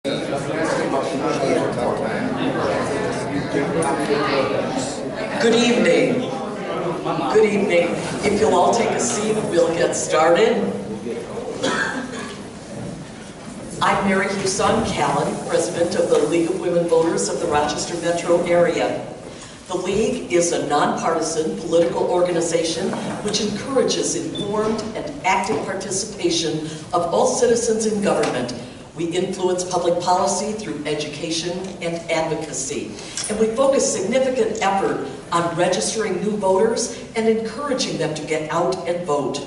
Good evening. Good evening. If you'll all take a seat, we'll get started. I'm Mary Huson Callan, President of the League of Women Voters of the Rochester metro area. The League is a nonpartisan political organization which encourages informed and active participation of all citizens in government. We influence public policy through education and advocacy. And we focus significant effort on registering new voters and encouraging them to get out and vote.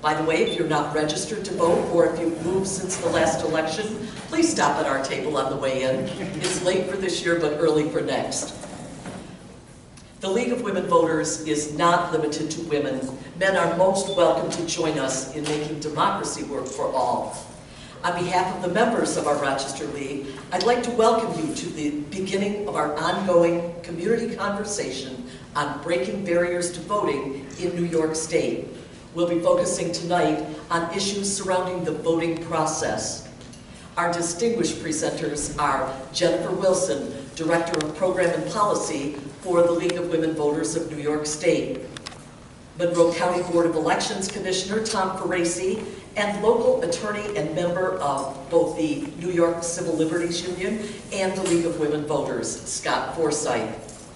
By the way, if you're not registered to vote or if you've moved since the last election, please stop at our table on the way in. It's late for this year, but early for next. The League of Women Voters is not limited to women. Men are most welcome to join us in making democracy work for all. On behalf of the members of our Rochester League, I'd like to welcome you to the beginning of our ongoing community conversation on breaking barriers to voting in New York State. We'll be focusing tonight on issues surrounding the voting process. Our distinguished presenters are Jennifer Wilson, Director of Program and Policy for the League of Women Voters of New York State, Monroe County Board of Elections Commissioner Tom Ferrarese, and local attorney and member of both the New York Civil Liberties Union and the League of Women Voters, Scott Forsyth.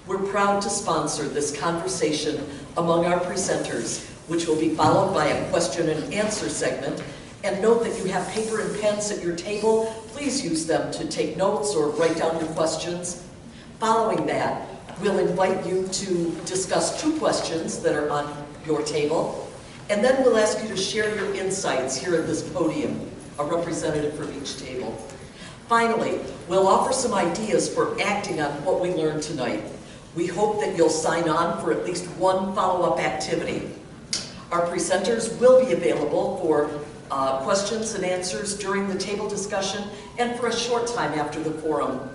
We're proud to sponsor this conversation among our presenters, which will be followed by a question and answer segment. And note that you have paper and pens at your table. Please use them to take notes or write down your questions. Following that, we'll invite you to discuss 2 questions that are on your table. And then we'll ask you to share your insights here at this podium, a representative from each table. Finally, we'll offer some ideas for acting on what we learned tonight. We hope that you'll sign on for at least one follow-up activity. Our presenters will be available for questions and answers during the table discussion and for a short time after the forum.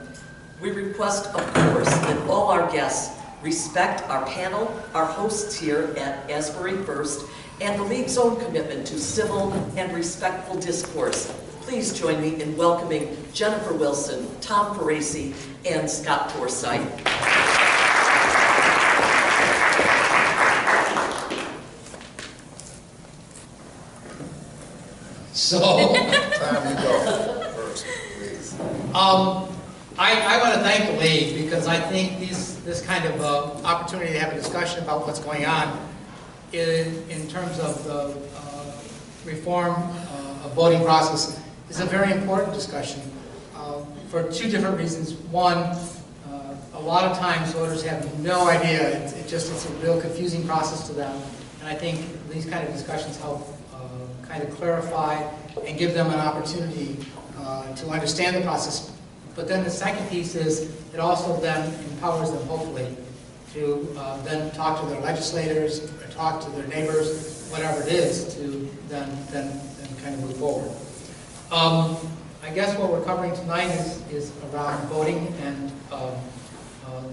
We request, of course, that all our guests respect our panel, our hosts here at Asbury First, and the League's own commitment to civil and respectful discourse. Please join me in welcoming Jennifer Wilson, Tom Ferrarese, and Scott Forsyth. So, time you go first, please. I want to thank the League because I think this kind of opportunity to have a discussion about what's going on in terms of the reform of voting process is a very important discussion for 2 different reasons. One, a lot of times voters have no idea. It's a real confusing process to them, and I think these kind of discussions help kind of clarify and give them an opportunity to understand the process. But then the second piece is it also then empowers them, hopefully, to then talk to their legislators, or talk to their neighbors, whatever it is, to then kind of move forward. I guess what we're covering tonight is around voting and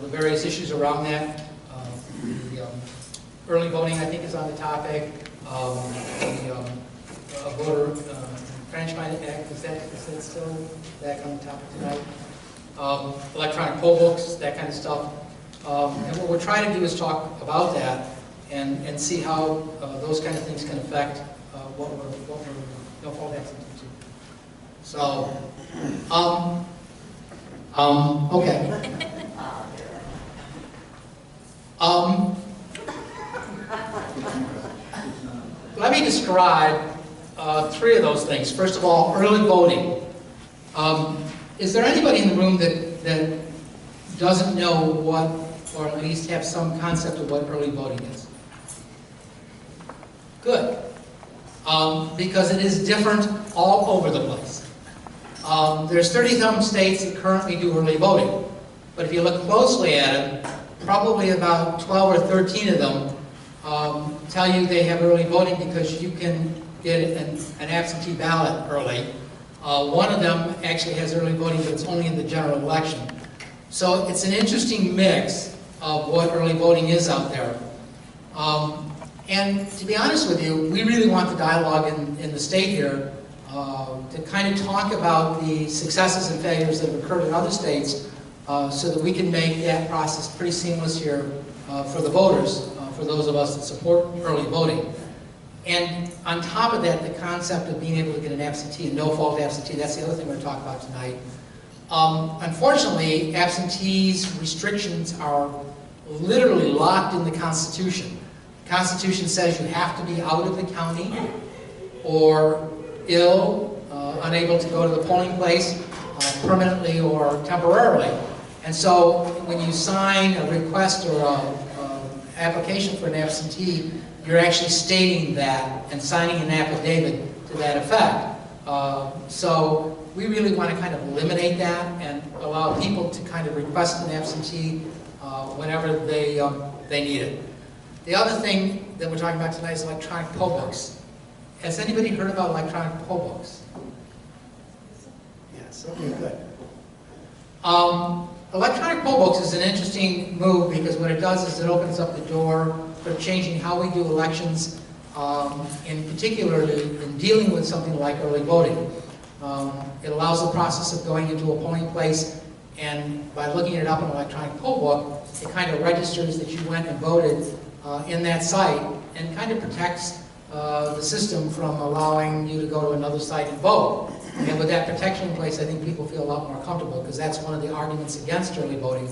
the various issues around that. The early voting, I think, is on the topic. The voter Enfranchisement Act, is that still back on the topic tonight? Electronic poll books, that kind of stuff. And what we're trying to do is talk about that and see how those kind of things can affect what we're fallbacks into. So, okay. Let me describe 3 of those things. First of all, early voting. Is there anybody in the room that doesn't know what, or at least have some concept of what early voting is? Good. Because it is different all over the place. There's 30-some states that currently do early voting. But if you look closely at it, probably about 12 or 13 of them tell you they have early voting because you can get an absentee ballot early. One of them actually has early voting, but it's only in the general election. So it's an interesting mix of what early voting is out there. And to be honest with you, we really want the dialogue in the state here to kind of talk about the successes and failures that have occurred in other states so that we can make that process pretty seamless here for the voters, for those of us that support early voting. And on top of that, the concept of being able to get an absentee, a no-fault absentee, that's the other thing we're going to talk about tonight. Unfortunately, absentees restrictions are literally locked in the Constitution. The Constitution says you have to be out of the county or ill, unable to go to the polling place permanently or temporarily. And so when you sign a request or an application for an absentee, you're actually stating that and signing an affidavit to that effect. So we really want to kind of eliminate that and allow people to kind of request an absentee whenever they need it. The other thing that we're talking about tonight is electronic poll books. Has anybody heard about electronic poll books? Yes, okay, good. Electronic poll books is an interesting move because what it does is it opens up the door for changing how we do elections, in particular in dealing with something like early voting. It allows the process of going into a polling place, and by looking it up in an electronic poll book, it kind of registers that you went and voted in that site and kind of protects the system from allowing you to go to another site and vote. And with that protection in place, I think people feel a lot more comfortable, because that's one of the arguments against early voting,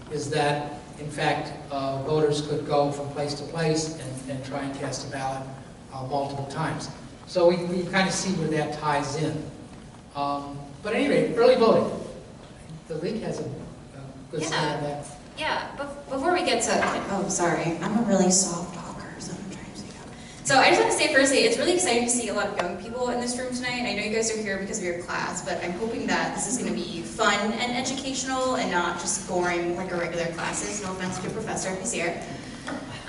is that, in fact, voters could go from place to place and try and cast a ballot multiple times. So we kind of see where that ties in. But at any rate, early voting. The league has a good stand on that. Yeah, but before we get to, oh, sorry, I'm a really soft talker, so I'm trying to speak up. So I just want to say firstly, it's really exciting to see a lot of young people in this room tonight. I know you guys are here because of your class, but I'm hoping that this is going to be fun and educational and not just boring like our regular classes. No offense to your professor if he's here.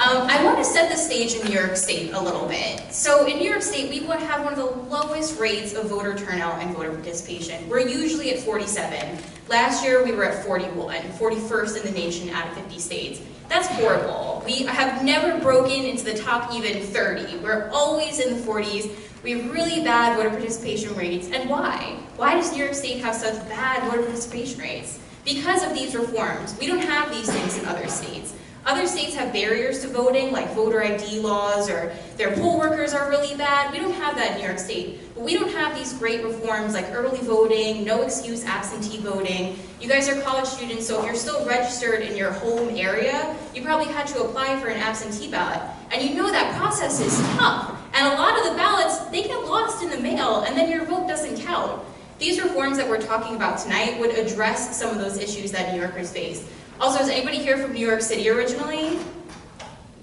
I want to set the stage in New York State a little bit. So in New York State, we would have one of the lowest rates of voter turnout and voter participation. We're usually at 47. Last year, we were at 41, 41st in the nation out of 50 states. That's horrible. We have never broken into the top even 30. We're always in the 40s. We have really bad voter participation rates. And why? Why does New York State have such bad voter participation rates? Because of these reforms. We don't have these things in other states. Other states have barriers to voting, like voter ID laws, or their poll workers are really bad. We don't have that in New York State. But we don't have these great reforms like early voting, no excuse absentee voting. You guys are college students, so if you're still registered in your home area, you probably had to apply for an absentee ballot. And you know that process is tough. And a lot of the ballots, they get lost in the mail, and then your vote doesn't count. These reforms that we're talking about tonight would address some of those issues that New Yorkers face. Also, is anybody here from New York City originally?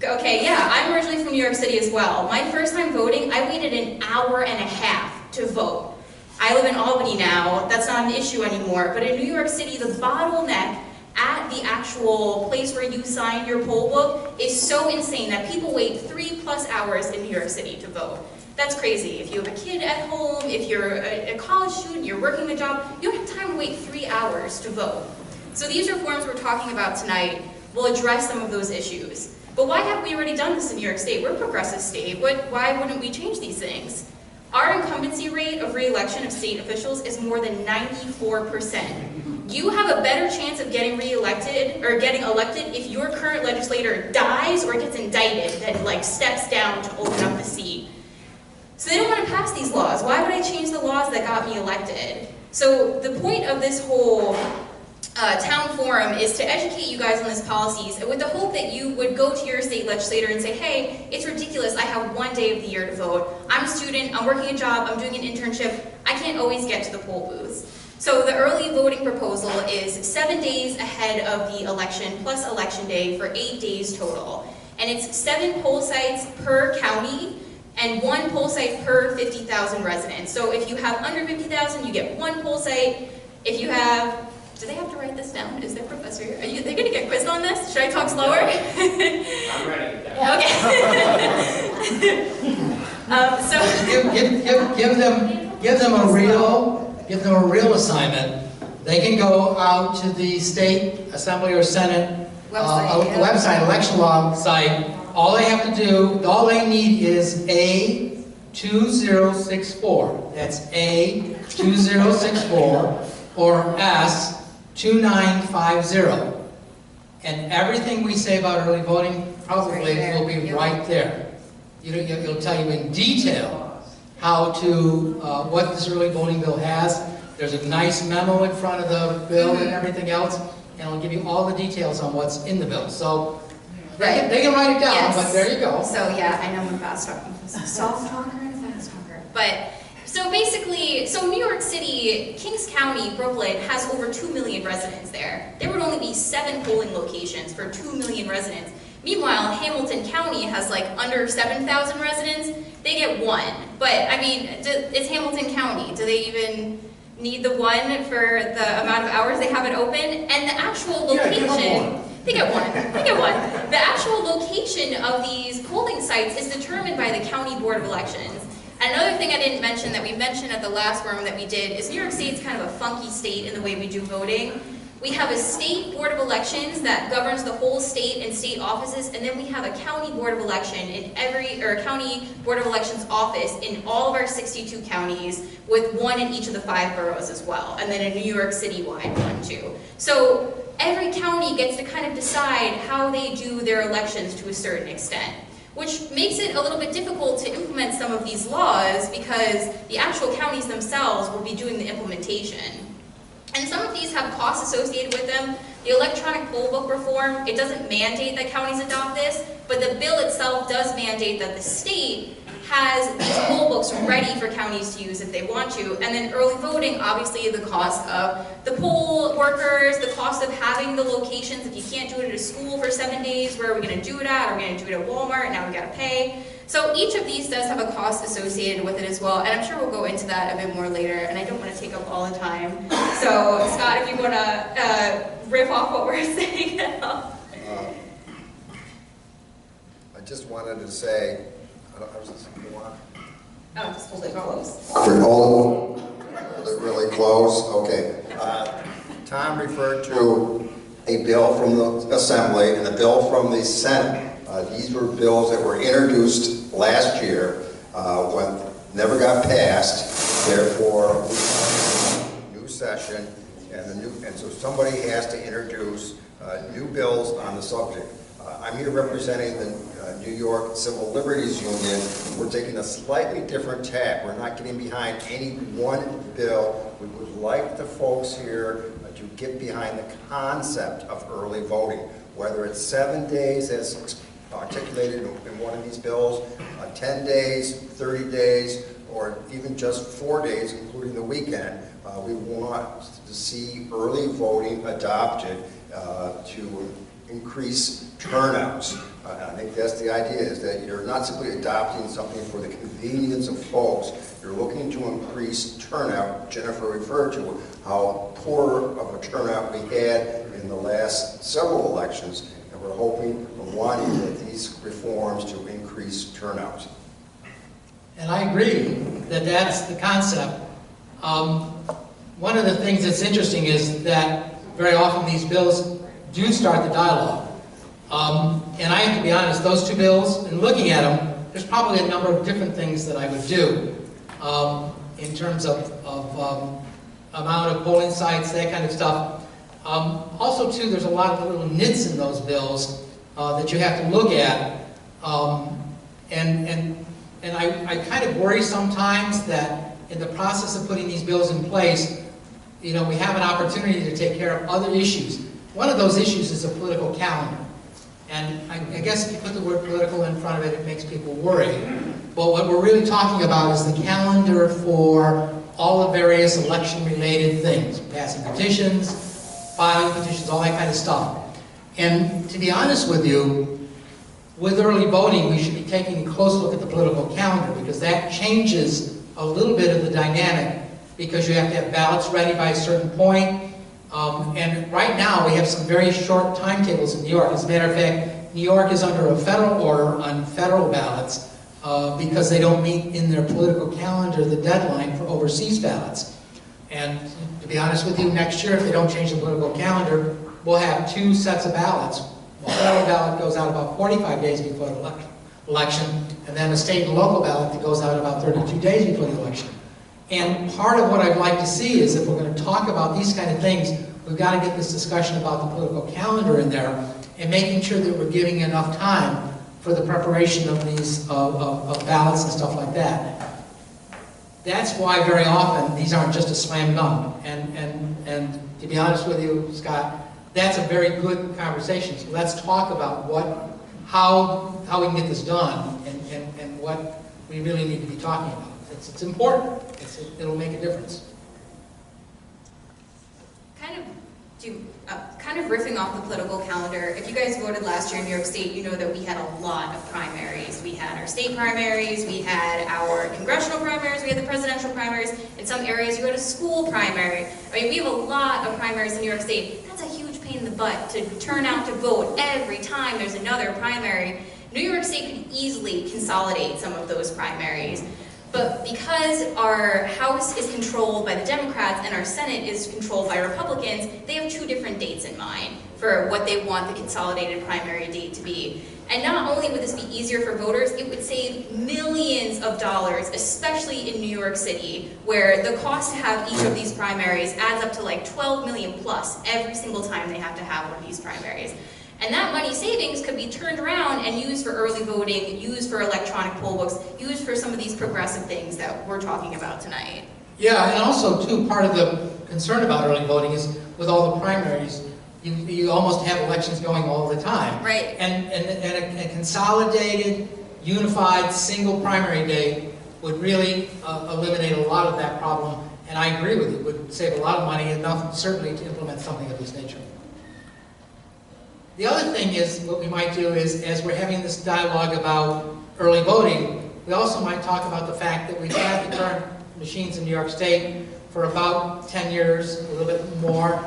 Okay, yeah, I'm originally from New York City as well. My first time voting, I waited an hour and a half to vote. I live in Albany now, that's not an issue anymore, but in New York City, the bottleneck at the actual place where you sign your poll book is so insane that people wait 3+ hours in New York City to vote. That's crazy. If you have a kid at home, if you're a college student, you're working a job, you don't have time to wait 3 hours to vote. So these reforms we're talking about tonight will address some of those issues. But why haven't we already done this in New York State? We're a progressive state. Why wouldn't we change these things? Our incumbency rate of re-election of state officials is more than 94%. You have a better chance of getting re-elected or getting elected if your current legislator dies or gets indicted than like steps down to open up the seat. So they don't want to pass these laws. Why would I change the laws that got me elected? So the point of this whole town forum is to educate you guys on these policies with the hope that you would go to your state legislator and say, hey, it's ridiculous, I have 1 day of the year to vote. I'm a student, I'm working a job, I'm doing an internship, I can't always get to the poll booths. So the early voting proposal is 7 days ahead of the election plus election day for 8 days total. And it's 7 poll sites per county and 1 poll site per 50,000 residents. So if you have under 50,000, you get 1 poll site. If you have, do they have to write this down? Is their professor here? Are they going to get quizzed on this? Should I talk slower? I'm ready. Okay. Give them a real assignment. They can go out to the state assembly or senate website, election law site. All they have to do, all they need is A, A2064. That's A2064 or S2950. And everything we say about early voting probably will be right there. It'll tell you in detail how to, what this early voting bill has. There's a nice memo in front of the bill and everything else, and it'll give you all the details on what's in the bill. So they can write it down, Yes. but there you go. So yeah, I know I'm a fast talker. Soft talker and a fast talker. But so basically, New York City, Kings County, Brooklyn has over 2 million residents there. There would only be 7 polling locations for 2 million residents. Meanwhile, Hamilton County has like under 7,000 residents. They get 1. But I mean, it's Hamilton County. Do they even need the 1 for the amount of hours they have it open? And the actual location, they get one. The actual location of these polling sites is determined by the County Board of Elections. Another thing I didn't mention that we mentioned at the last forum that we did is New York State's kind of a funky state in the way we do voting. We have a state board of elections that governs the whole state and state offices, and then we have a county board of election in a county board of elections office in all of our 62 counties, with 1 in each of the 5 boroughs as well, and then a New York City-wide one too. So every county gets to kind of decide how they do their elections to a certain extent, which makes it a little bit difficult to implement some of these laws because the actual counties themselves will be doing the implementation. And some of these have costs associated with them. The electronic poll book reform, it doesn't mandate that counties adopt this, but the bill itself does mandate that the state has these poll books ready for counties to use if they want to. And then early voting, obviously the cost of the poll workers, the cost of having the locations. If you can't do it at a school for 7 days, where are we going to do it at? Are we going to do it at Walmart? And now we got to pay. So each of these does have a cost associated with it as well, and I'm sure we'll go into that a bit more later, and I don't want to take up all the time. So, Scott, if you want to riff off what we're saying now. I just wanted to say, I was just going to go on. Oh, just hold it close. Hold it really close, okay. Tom referred to a bill from the Assembly and a bill from the Senate. These were bills that were introduced last year, when never got passed. Therefore, new session, and so somebody has to introduce new bills on the subject. I'm here representing the New York Civil Liberties Union. We're taking a slightly different tack. We're not getting behind any one bill. We would like the folks here to get behind the concept of early voting, whether it's 7 days as articulated in one of these bills, 10 days, 30 days, or even just 4 days, including the weekend. We want to see early voting adopted to increase turnouts. I think that's the idea, is that you're not simply adopting something for the convenience of folks, you're looking to increase turnout. Jennifer referred to how poor of a turnout we had in the last several elections, and we're hoping and wanting that these reforms to increase turnout. And I agree that that's the concept. One of the things that's interesting is that very often these bills do start the dialogue. And I have to be honest, those 2 bills, in looking at them, there's probably a number of different things that I would do in terms of amount of polling sites, that kind of stuff. Also, too, there's a lot of little nits in those bills that you have to look at. And I kind of worry sometimes that in the process of putting these bills in place, we have an opportunity to take care of other issues. One of those issues is a political calendar. And I guess if you put the word political in front of it, it makes people worry. But what we're really talking about is the calendar for all the various election-related things, passing petitions, filing petitions, all that kind of stuff. And to be honest with you, with early voting, we should be taking a close look at the political calendar, because that changes a little bit of the dynamic, because you have to have ballots ready by a certain point. And right now, we have some very short timetables in New York. As a matter of fact, New York is under a federal order on federal ballots because they don't meet in their political calendar the deadline for overseas ballots. And to be honest with you, next year, if they don't change the political calendar, we'll have 2 sets of ballots. The federal ballot goes out about 45 days before the election, and then a state and local ballot that goes out about 32 days before the election. And part of what I'd like to see is if we're going to talk about these kind of things, we've got to get this discussion about the political calendar in there and making sure that we're giving enough time for the preparation of these of ballots and stuff like that. That's why very often these aren't just a slam dunk. And to be honest with you, Scott, that's a very good conversation. So let's talk about how we can get this done and what we really need to be talking about. It's important. It'll make a difference. Kind of riffing off the political calendar, if you guys voted last year in New York State, you know that we had a lot of primaries. We had our state primaries, we had our congressional primaries, we had the presidential primaries. In some areas, you had a school primary. I mean, we have a lot of primaries in New York State. That's a huge pain in the butt to turn out to vote every time there's another primary. New York State could easily consolidate some of those primaries. But because our House is controlled by the Democrats and our Senate is controlled by Republicans, they have two different dates in mind for what they want the consolidated primary date to be. And not only would this be easier for voters, it would save millions of dollars, especially in New York City, where the cost to have each of these primaries adds up to like 12 million plus every single time they have to have one of these primaries. And that money savings could be turned around and used for early voting, used for electronic poll books, used for some of these progressive things that we're talking about tonight. Yeah, and also, too, part of the concern about early voting is with all the primaries, you almost have elections going all the time. Right. And a consolidated, unified, single primary day would really eliminate a lot of that problem. And I agree with you, it would save a lot of money, enough certainly to implement something of this nature. The other thing is, what we might do is, as we're having this dialogue about early voting, we also might talk about the fact that we've had the current machines in New York State for about 10 years, a little bit more,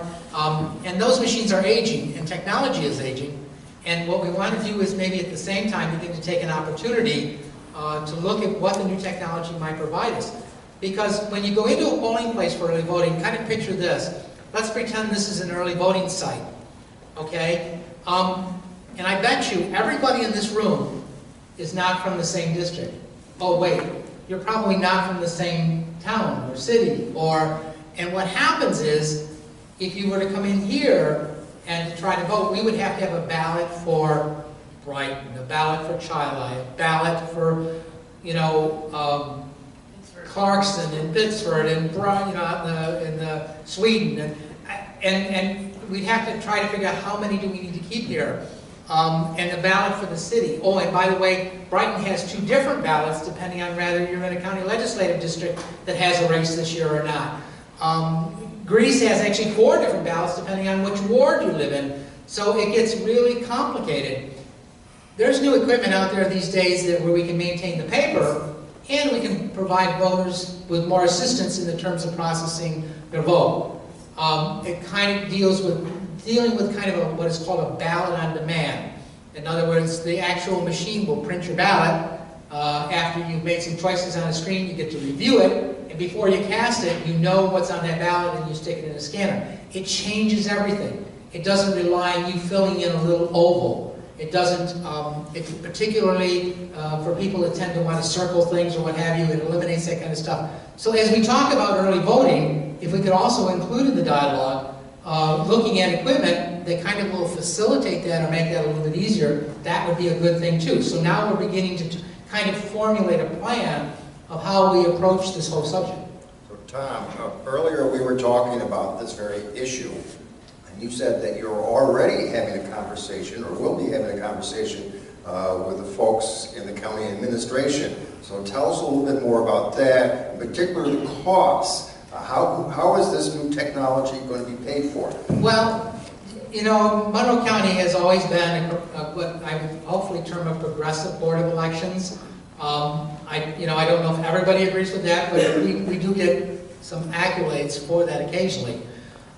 and those machines are aging, and technology is aging, and what we want to do is maybe at the same time begin to take an opportunity to look at what the new technology might provide us. Because when you go into a polling place for early voting, kind of picture this. Let's pretend this is an early voting site, okay? And I bet you everybody in this room is not from the same district. Oh wait, you're probably not from the same town or city, and what happens is, if you were to come in here and to try to vote, we would have to have a ballot for Brighton, a ballot for Chileye, a ballot for, Clarkson and Pittsford and in Sweden, and we'd have to try to figure out how many do we need to keep here, and the ballot for the city. Oh, and by the way, Brighton has 2 different ballots depending on whether you're in a county legislative district that has a race this year or not. Greece has actually 4 different ballots depending on which ward you live in, so it gets really complicated. There's new equipment out there these days where we can maintain the paper, and we can provide voters with more assistance in the terms of processing their vote. It kind of dealing with kind of what is called a ballot on demand. In other words, the actual machine will print your ballot. After you've made some choices on a screen, you get to review it, and before you cast it, you know what's on that ballot and you stick it in a scanner. It changes everything. It doesn't rely on you filling in a little oval. It doesn't, particularly for people that tend to want to circle things or what have you, it eliminates that kind of stuff. So as we talk about early voting, if we could also include in the dialogue looking at equipment that kind of will facilitate that or make that a little bit easier, that would be a good thing too. So now we're beginning to kind of formulate a plan of how we approach this whole subject. So Tom, earlier we were talking about this very issue, and you said that you're already having a conversation, or will be having a conversation with the folks in the county administration. So tell us a little bit more about that, in particular the costs. How is this new technology going to be paid for? Well, Monroe County has always been what I would hopefully term a progressive board of elections. I don't know if everybody agrees with that, but we do get some accolades for that occasionally.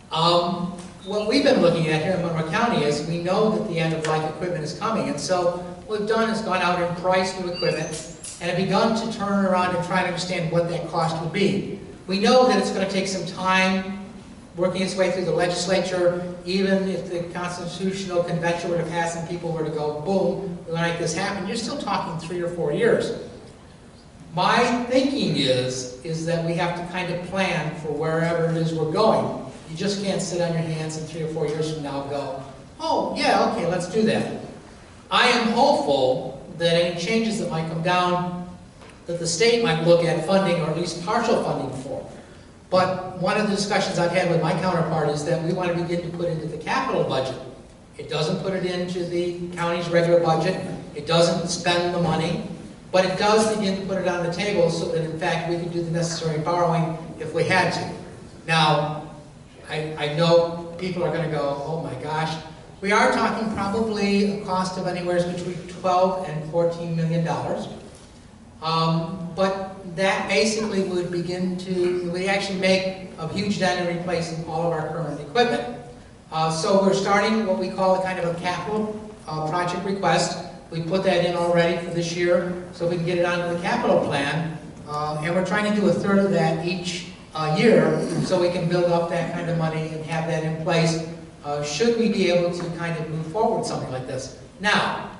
What we've been looking at here in Monroe County is we know that the end-of-life equipment is coming, and so what we've done is gone out and priced new equipment and have begun to turn around and try to understand what that cost would be. We know that it's going to take some time working its way through the legislature. Even if the Constitutional Convention were to pass and people were to go, boom, we're going to make this happen, you're still talking 3 or 4 years. My thinking is that we have to kind of plan for wherever it is we're going. You just can't sit on your hands and 3 or 4 years from now go, oh, yeah, okay, let's do that. I am hopeful that any changes that might come down, that the state might look at funding, or at least partial funding for. But one of the discussions I've had with my counterpart is that we want to begin to put into the capital budget. It doesn't put it into the county's regular budget. It doesn't spend the money. But it does begin to put it on the table so that, in fact, we can do the necessary borrowing if we had to. Now, I know people are going to go, oh my gosh. We are talking probably a cost of anywhere between $12 and $14 million. But that basically would begin to, we actually make a huge dent in replacing all of our current equipment. So we're starting what we call a kind of a capital project request. We put that in already for this year, so we can get it onto the capital plan. And we're trying to do a third of that each year, so we can build up that kind of money and have that in place, should we be able to kind of move forward with something like this. Now,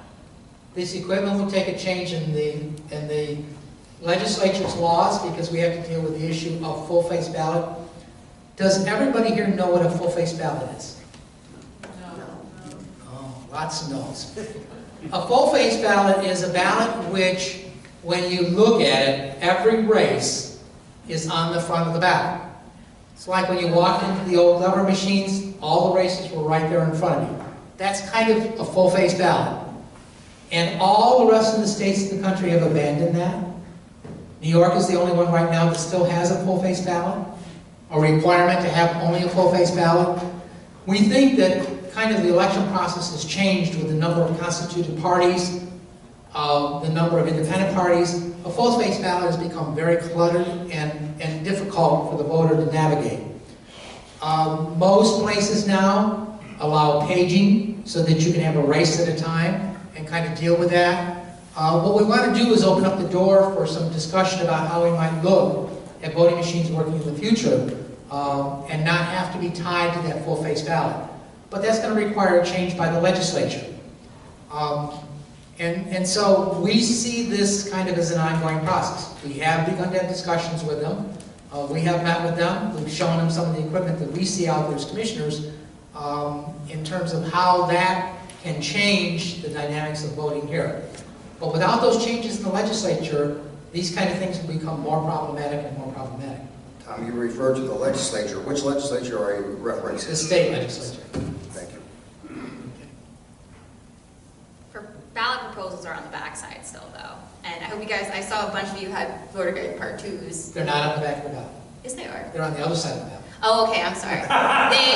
this equipment will take a change in the legislature's laws, because we have to deal with the issue of full-face ballot. Does everybody here know what a full-face ballot is? No. Oh, lots of no's. A full-face ballot is a ballot which, when you look at it, every race is on the front of the ballot. It's like when you walked into the old lever machines, all the races were right there in front of you. That's kind of a full-face ballot. And all the rest of the states in the country have abandoned that. New York is the only one right now that still has a full-face ballot, a requirement to have only a full-face ballot. We think that kind of the election process has changed with the number of constituted parties, the number of independent parties. A full-face ballot has become very cluttered and difficult for the voter to navigate. Most places now allow paging so that you can have a race at a time and kind of deal with that. What we want to do is open up the door for some discussion about how we might look at voting machines working in the future, and not have to be tied to that full-face ballot. But that's going to require a change by the legislature. And so we see this kind of as an ongoing process. We have begun to have discussions with them. We have met with them. We've shown them some of the equipment that we see out there as commissioners, in terms of how that can change the dynamics of voting here. But without those changes in the legislature, these kind of things will become more problematic and more problematic. Tom, you referred to the legislature. Which legislature are you referencing? The state legislature. Thank you. For ballot proposals are on the back side still, though. And I hope you guys, I saw a bunch of you had voter guide part 2s. They're not on the back of the ballot. Yes, they are. They're on the other side of the ballot. Oh, okay, I'm sorry. They,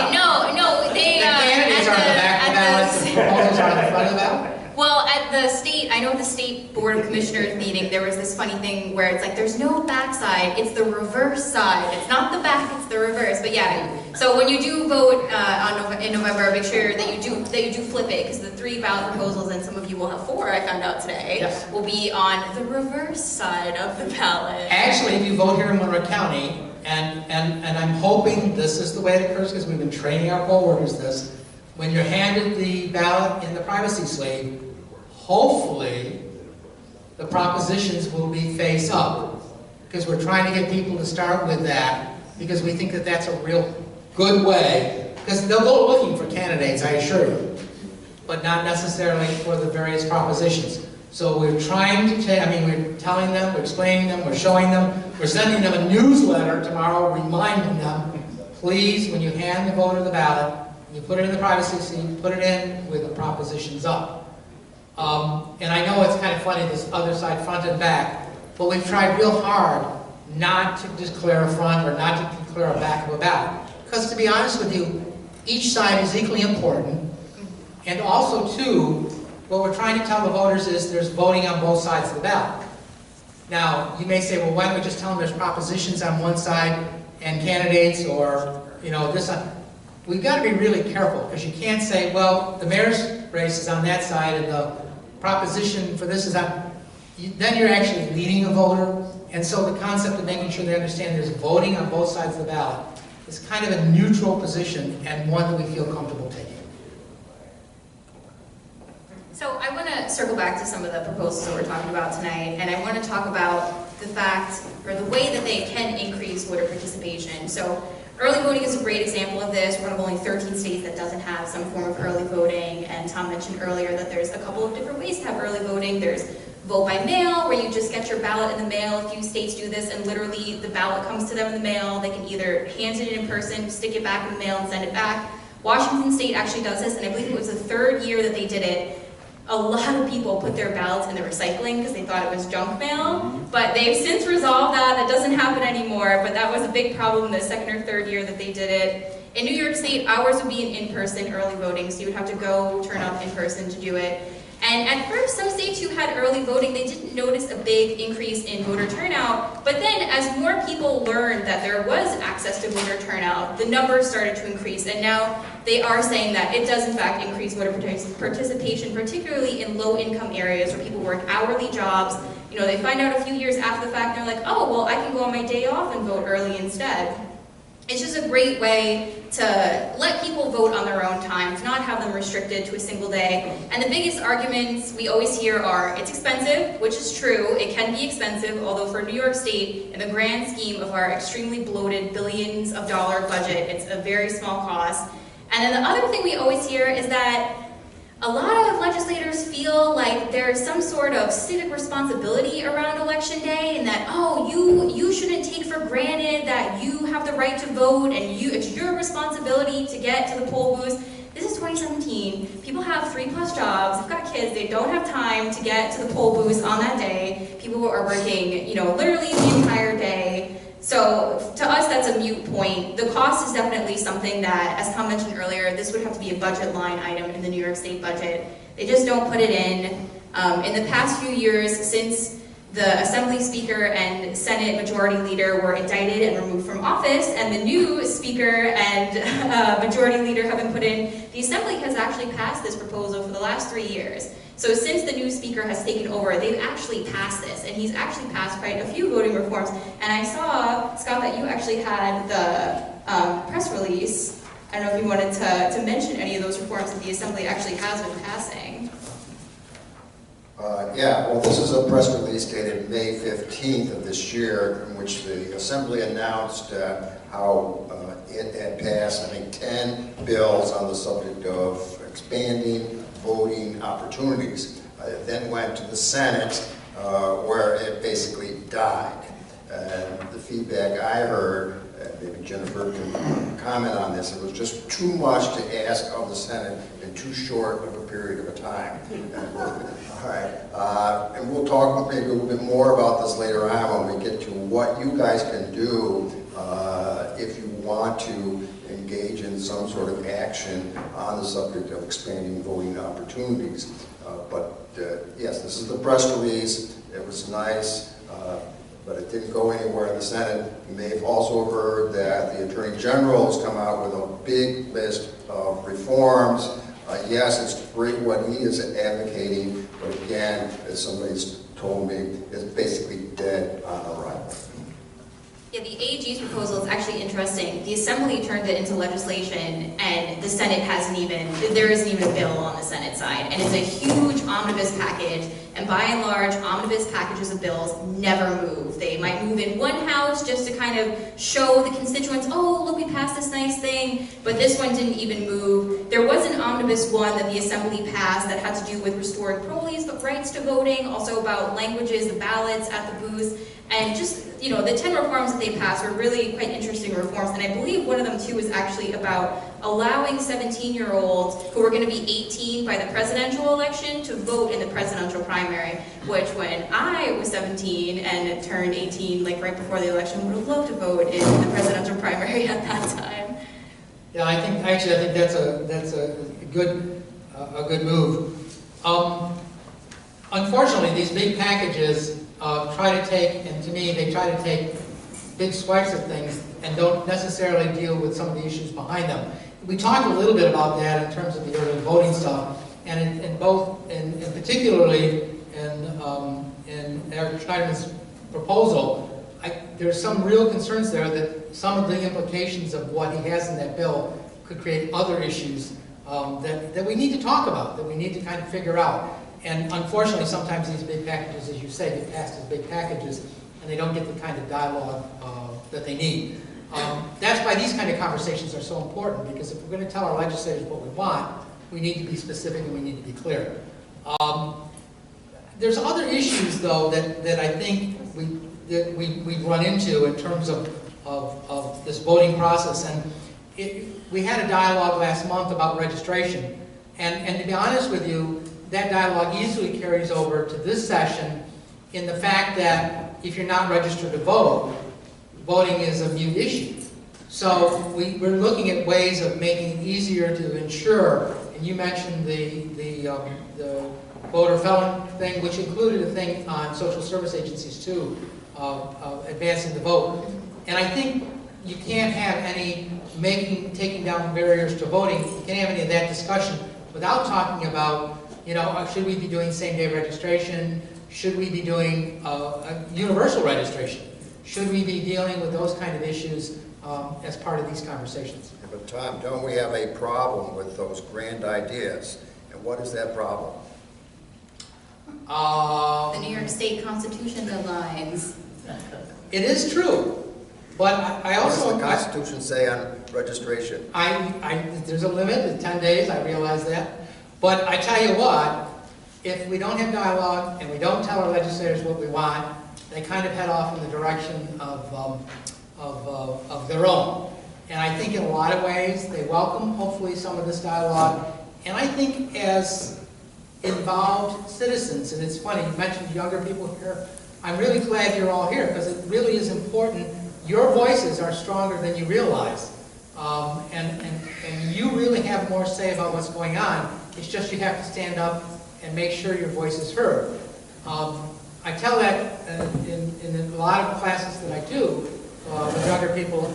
The candidates are on the back of the ballot, the proposals are on the front of the ballot? Well, at the state, I know at the state board of commissioners meeting, there was this funny thing where it's like, there's no back side, it's the reverse side. It's not the back, it's the reverse. But yeah, so when you do vote in November, make sure that you do flip it, because the 3 ballot proposals, and some of you will have 4, I found out today, yes, will be on the reverse side of the ballot. Actually, if you vote here in Monroe County, and I'm hoping this is the way it occurs, because we've been training our poll workers this, when you're handed the ballot in the privacy sleeve, hopefully the propositions will be face up, because we're trying to get people to start with that, because we think that that's a real good way, because they'll go looking for candidates, I assure you, but not necessarily for the various propositions. So we're trying to we're telling them, we're explaining them, we're showing them, we're sending them a newsletter tomorrow reminding them, please, when you hand the voter the ballot, you put it in the privacy sleeve, put it in with the propositions up. And I know it's kind of funny, this other side, front and back, but we've tried real hard not to declare a front or not to declare a back of a ballot. Because to be honest with you, each side is equally important. And also, too, what we're trying to tell the voters is there's voting on both sides of the ballot. Now, you may say, well, why don't we just tell them there's propositions on one side and candidates, or, this on... We've got to be really careful, because you can't say, well, the mayor's race is on that side and the proposition for this is on... Then you're actually leading a voter. And so the concept of making sure they understand there's voting on both sides of the ballot is kind of a neutral position and one that we feel comfortable taking. So I want to circle back to some of the proposals that we're talking about tonight, and I want to talk about the fact, or the way that they can increase voter participation. So early voting is a great example of this. We're one of only 13 states that doesn't have some form of early voting, and Tom mentioned earlier that there's a couple of different ways to have early voting. There's vote by mail, where you just get your ballot in the mail. A few states do this, and literally the ballot comes to them in the mail. They can either hand it in person, stick it back in the mail, and send it back. Washington State actually does this, and I believe it was the 3rd year that they did it. A lot of people put their ballots in the recycling because they thought it was junk mail, but they've since resolved that. That doesn't happen anymore, but that was a big problem the 2nd or 3rd year that they did it. In New York State, ours would be an in-person early voting, so you would have to go turn up in person to do it. And at first, some states who had early voting, they didn't notice a big increase in voter turnout, but then as more people learned that there was access to voter turnout, the numbers started to increase, and now they are saying that it does in fact increase voter participation, particularly in low-income areas where people work hourly jobs. You know, they find out a few years after the fact, and they're like, oh, well, I can go on my day off and vote early instead. It's just a great way to let people vote on their own time, to not have them restricted to a single day. And the biggest arguments we always hear are, it's expensive, which is true. It can be expensive, although for New York State, in the grand scheme of our extremely bloated billions of dollar budget, it's a very small cost. And then the other thing we always hear is that a lot of legislators feel like there's some sort of civic responsibility around Election Day, and that, oh, you shouldn't take for granted that you have the right to vote, and it's your responsibility to get to the poll booths. This is 2017. People have 3+ jobs, they've got kids, they don't have time to get to the poll booths on that day. People who are working, you know, literally the entire day. So to us, that's a moot point. The cost is definitely something that, as Tom mentioned earlier, this would have to be a budget line item in the New York State budget. They just don't put it in. In the past few years, since the Assembly Speaker and Senate Majority Leader were indicted and removed from office, and the new Speaker and Majority Leader have been put in, the Assembly has actually passed this proposal for the last 3 years. So since the new Speaker has taken over, they've actually passed this, and he's actually passed quite a few voting reforms. And I saw, Scott, that you actually had the press release. I don't know if you wanted to mention any of those reforms that the Assembly actually has been passing. Yeah, well, this is a press release dated May 15th of this year, in which the Assembly announced how it had passed, I think, 10 bills on the subject of expanding voting opportunities. It then went to the Senate, where it basically died. And the feedback I heard, maybe Jennifer can comment on this, it was just too much to ask of the Senate in too short of a period of a time. All right, and we'll talk maybe a little bit more about this later on when we get to what you guys can do if you want to engage in some sort of action on the subject of expanding voting opportunities. Yes, this is the press release. It was nice, but it didn't go anywhere in the Senate. You may have also heard that the Attorney General has come out with a big list of reforms. Yes, it's great what he is advocating, but again, as somebody's told me, it's basically dead on arrival. Yeah, the AG's proposal is actually interesting. The Assembly turned it into legislation, and the Senate there isn't even a bill on the Senate side. And it's a huge omnibus package, and by and large, omnibus packages of bills never move. They might move in one house just to kind of show the constituents, oh, look, we passed this nice thing, but this one didn't even move. There was an omnibus one that the Assembly passed that had to do with restoring parolees' rights to voting, also about languages, the ballots at the booths, and just, you know, the 10 reforms that they passed were really quite interesting reforms, and I believe one of them too was actually about allowing 17-year-olds who were going to be 18 by the presidential election to vote in the presidential primary, which when I was 17 and turned 18, like right before the election, would have loved to vote in the presidential primary at that time. Yeah, I think that's a good move. Unfortunately, these big packages try to take, and to me, they try to take big swipes of things and don't necessarily deal with some of the issues behind them. We talked a little bit about that in terms of the early voting stuff, and in particularly in Eric Schneiderman's proposal, there's some real concerns there that some of the implications of what he has in that bill could create other issues that we need to talk about, that we need to kind of figure out. And unfortunately, sometimes these big packages, as you say, get passed as big packages, and they don't get the kind of dialogue that they need. That's why these kind of conversations are so important, because if we're going to tell our legislators what we want, we need to be specific and we need to be clear. There's other issues, though, that I think we run into in terms of this voting process. And we had a dialogue last month about registration. And to be honest with you, that dialogue easily carries over to this session in the fact that if you're not registered to vote, voting is a mute issue. So we're looking at ways of making it easier to ensure, and you mentioned the voter felon thing, which included a thing on social service agencies too, advancing the vote. And I think you can't have any taking down barriers to voting, you can't have any of that discussion without talking about, should we be doing same-day registration? Should we be doing a universal registration? Should we be dealing with those kind of issues as part of these conversations? Yeah, but Tom, don't we have a problem with those grand ideas? And what is that problem? The New York State Constitution deadlines. It is true, but I also... What does the Constitution say on registration? There's a limit, it's 10 days, I realize that. But I tell you what, if we don't have dialogue and we don't tell our legislators what we want, they kind of head off in the direction of their own. And I think in a lot of ways, they welcome, hopefully, some of this dialogue. And I think as involved citizens, and it's funny, you mentioned younger people here, I'm really glad you're all here, because it really is important. Your voices are stronger than you realize. And you really have more say about what's going on. It's just you have to stand up and make sure your voice is heard. I tell that in a lot of classes that I do with younger people.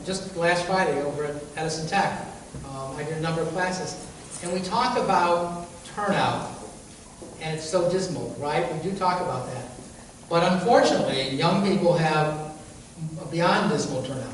Just last Friday over at Edison Tech, I did a number of classes. And we talk about turnout. And it's so dismal, right? We do talk about that. But unfortunately, young people have beyond dismal turnout.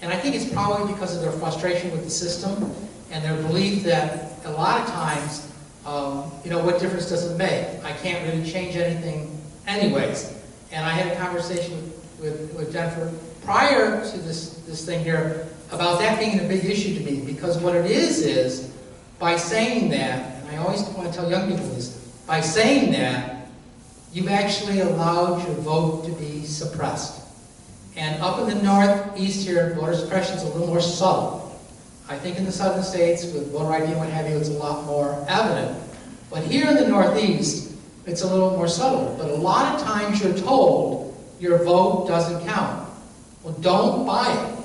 And I think it's probably because of their frustration with the system and their belief that a lot of times, what difference does it make? I can't really change anything anyways. And I had a conversation with Jennifer prior to this thing here about that being a big issue to me, because what it is by saying that, and I always want to tell young people this, by saying that, you've actually allowed your vote to be suppressed. And up in the Northeast here, voter suppression is a little more subtle. I think in the southern states, with voter ID and what have you, it's a lot more evident. But here in the Northeast, it's a little more subtle. But a lot of times you're told your vote doesn't count. Well, don't buy it.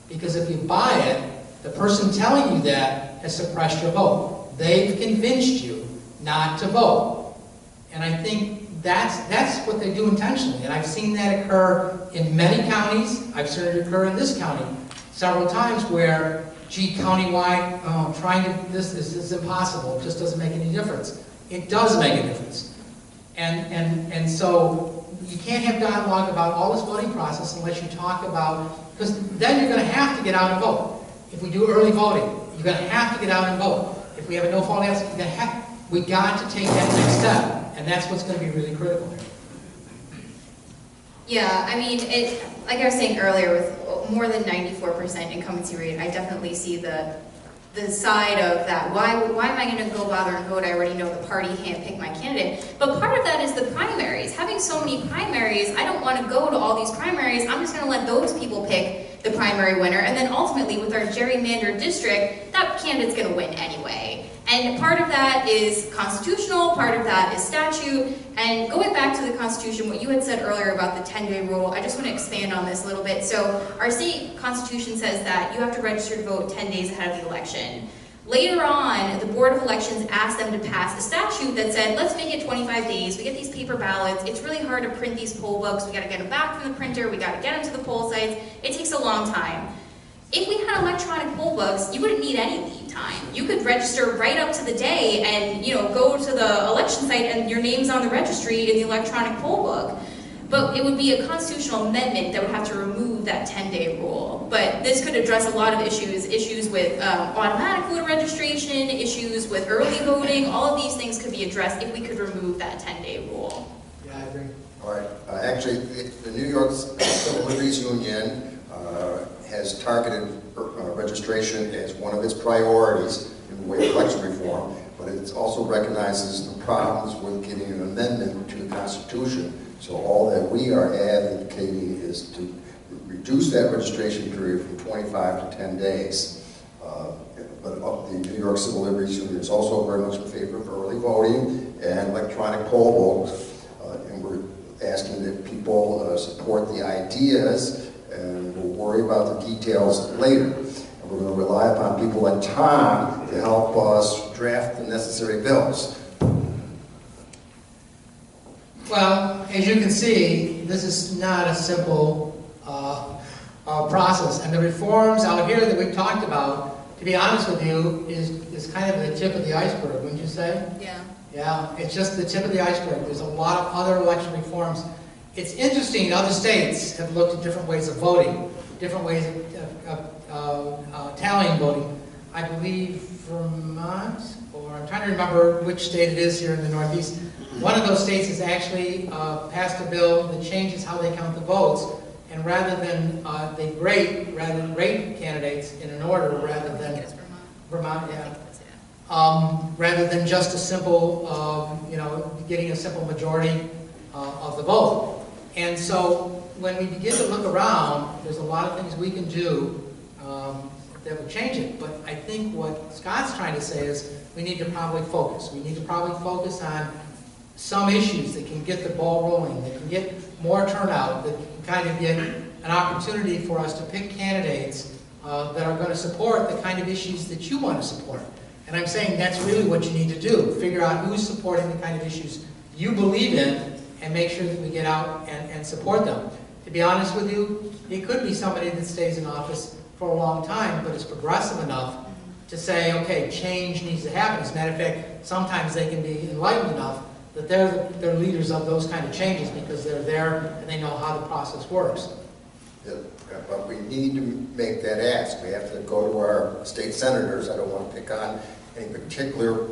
Because if you buy it, the person telling you that has suppressed your vote. They've convinced you not to vote. And I think that's what they do intentionally. And I've seen that occur in many counties. I've seen it occur in this county several times where, gee, countywide, trying to, this is impossible. It just doesn't make any difference. It does make a difference. And so you can't have dialogue about all this voting process unless you talk about, because then you're going to have to get out and vote. If we do early voting, you're going to have to get out and vote. If we have a no-fault answer, we got to take that next step. And that's what's going to be really critical here. Yeah, I mean, like I was saying earlier, with more than 94% incumbency rate, I definitely see the side of that. Why am I going to go bother and vote? I already know the party can't pick my candidate. But part of that is the primaries. Having so many primaries, I don't want to go to all these primaries. I'm just going to let those people pick the primary winner. And then ultimately, with our gerrymandered district, that candidate's going to win anyway. And part of that is constitutional, part of that is statute. And going back to the Constitution, what you had said earlier about the 10-day rule, I just want to expand on this a little bit. So our state constitution says that you have to register to vote 10 days ahead of the election. Later on, the Board of Elections asked them to pass a statute that said, let's make it 25 days. We get these paper ballots. It's really hard to print these poll books. We got to get them back from the printer. We got to get them to the poll sites. It takes a long time. If we had electronic poll books, you wouldn't need any lead time. You could register right up to the day and go to the election site and your name's on the registry in the electronic poll book. But it would be a constitutional amendment that would have to remove that 10-day rule. But this could address a lot of issues with automatic voter registration, issues with early voting. All of these things could be addressed if we could remove that 10-day rule. Yeah, I agree. All right. Actually, the New York Civil Liberties Union has targeted registration as one of its priorities in the way of election reform, but it also recognizes the problems with getting an amendment to the Constitution. So all that we are advocating is to reduce that registration period from 25 to 10 days. But the New York Civil Liberties Union is also very much in favor of early voting and electronic poll votes. And we're asking that people support the ideas, and we'll worry about the details later. And we're going to rely upon people like Tom to help us draft the necessary bills. Well, as you can see, this is not a simple process. And the reforms out here that we've talked about, to be honest with you, is kind of the tip of the iceberg, wouldn't you say? Yeah. Yeah, it's just the tip of the iceberg. There's a lot of other election reforms. It's interesting, other states have looked at different ways of voting, different ways of tallying voting. I believe Vermont, or I'm trying to remember which state it is here in the Northeast. One of those states has actually passed a bill that changes how they count the votes, and rather than they rate candidates in an order, rather than Vermont, yeah. Rather than just a simple, getting a simple majority of the vote. And so when we begin to look around, there's a lot of things we can do that would change it. But I think what Scott's trying to say is we need to probably focus. We need to probably focus on some issues that can get the ball rolling, that can get more turnout, that can kind of get an opportunity for us to pick candidates that are going to support the kind of issues that you want to support. And I'm saying that's really what you need to do. Figure out who's supporting the kind of issues you believe in and make sure that we get out and support them. To be honest with you, it could be somebody that stays in office for a long time, but is progressive enough to say, okay, change needs to happen. As a matter of fact, sometimes they can be enlightened enough that they're leaders of those kind of changes because they're there and they know how the process works. Yeah, but we need to make that ask. We have to go to our state senators. I don't want to pick on any particular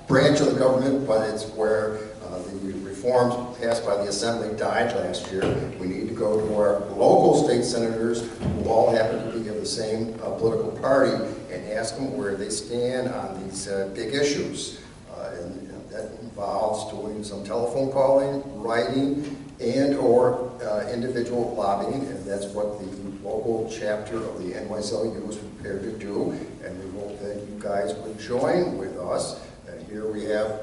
branch of the government, but it's where the reforms passed by the Assembly died last year. We need to go to our local state senators, who all happen to be of the same political party, and ask them where they stand on these big issues. And that involves doing some telephone calling, writing, and or individual lobbying, and that's what the local chapter of the NYSLU is prepared to do, and we hope that you guys would join with us. And here we have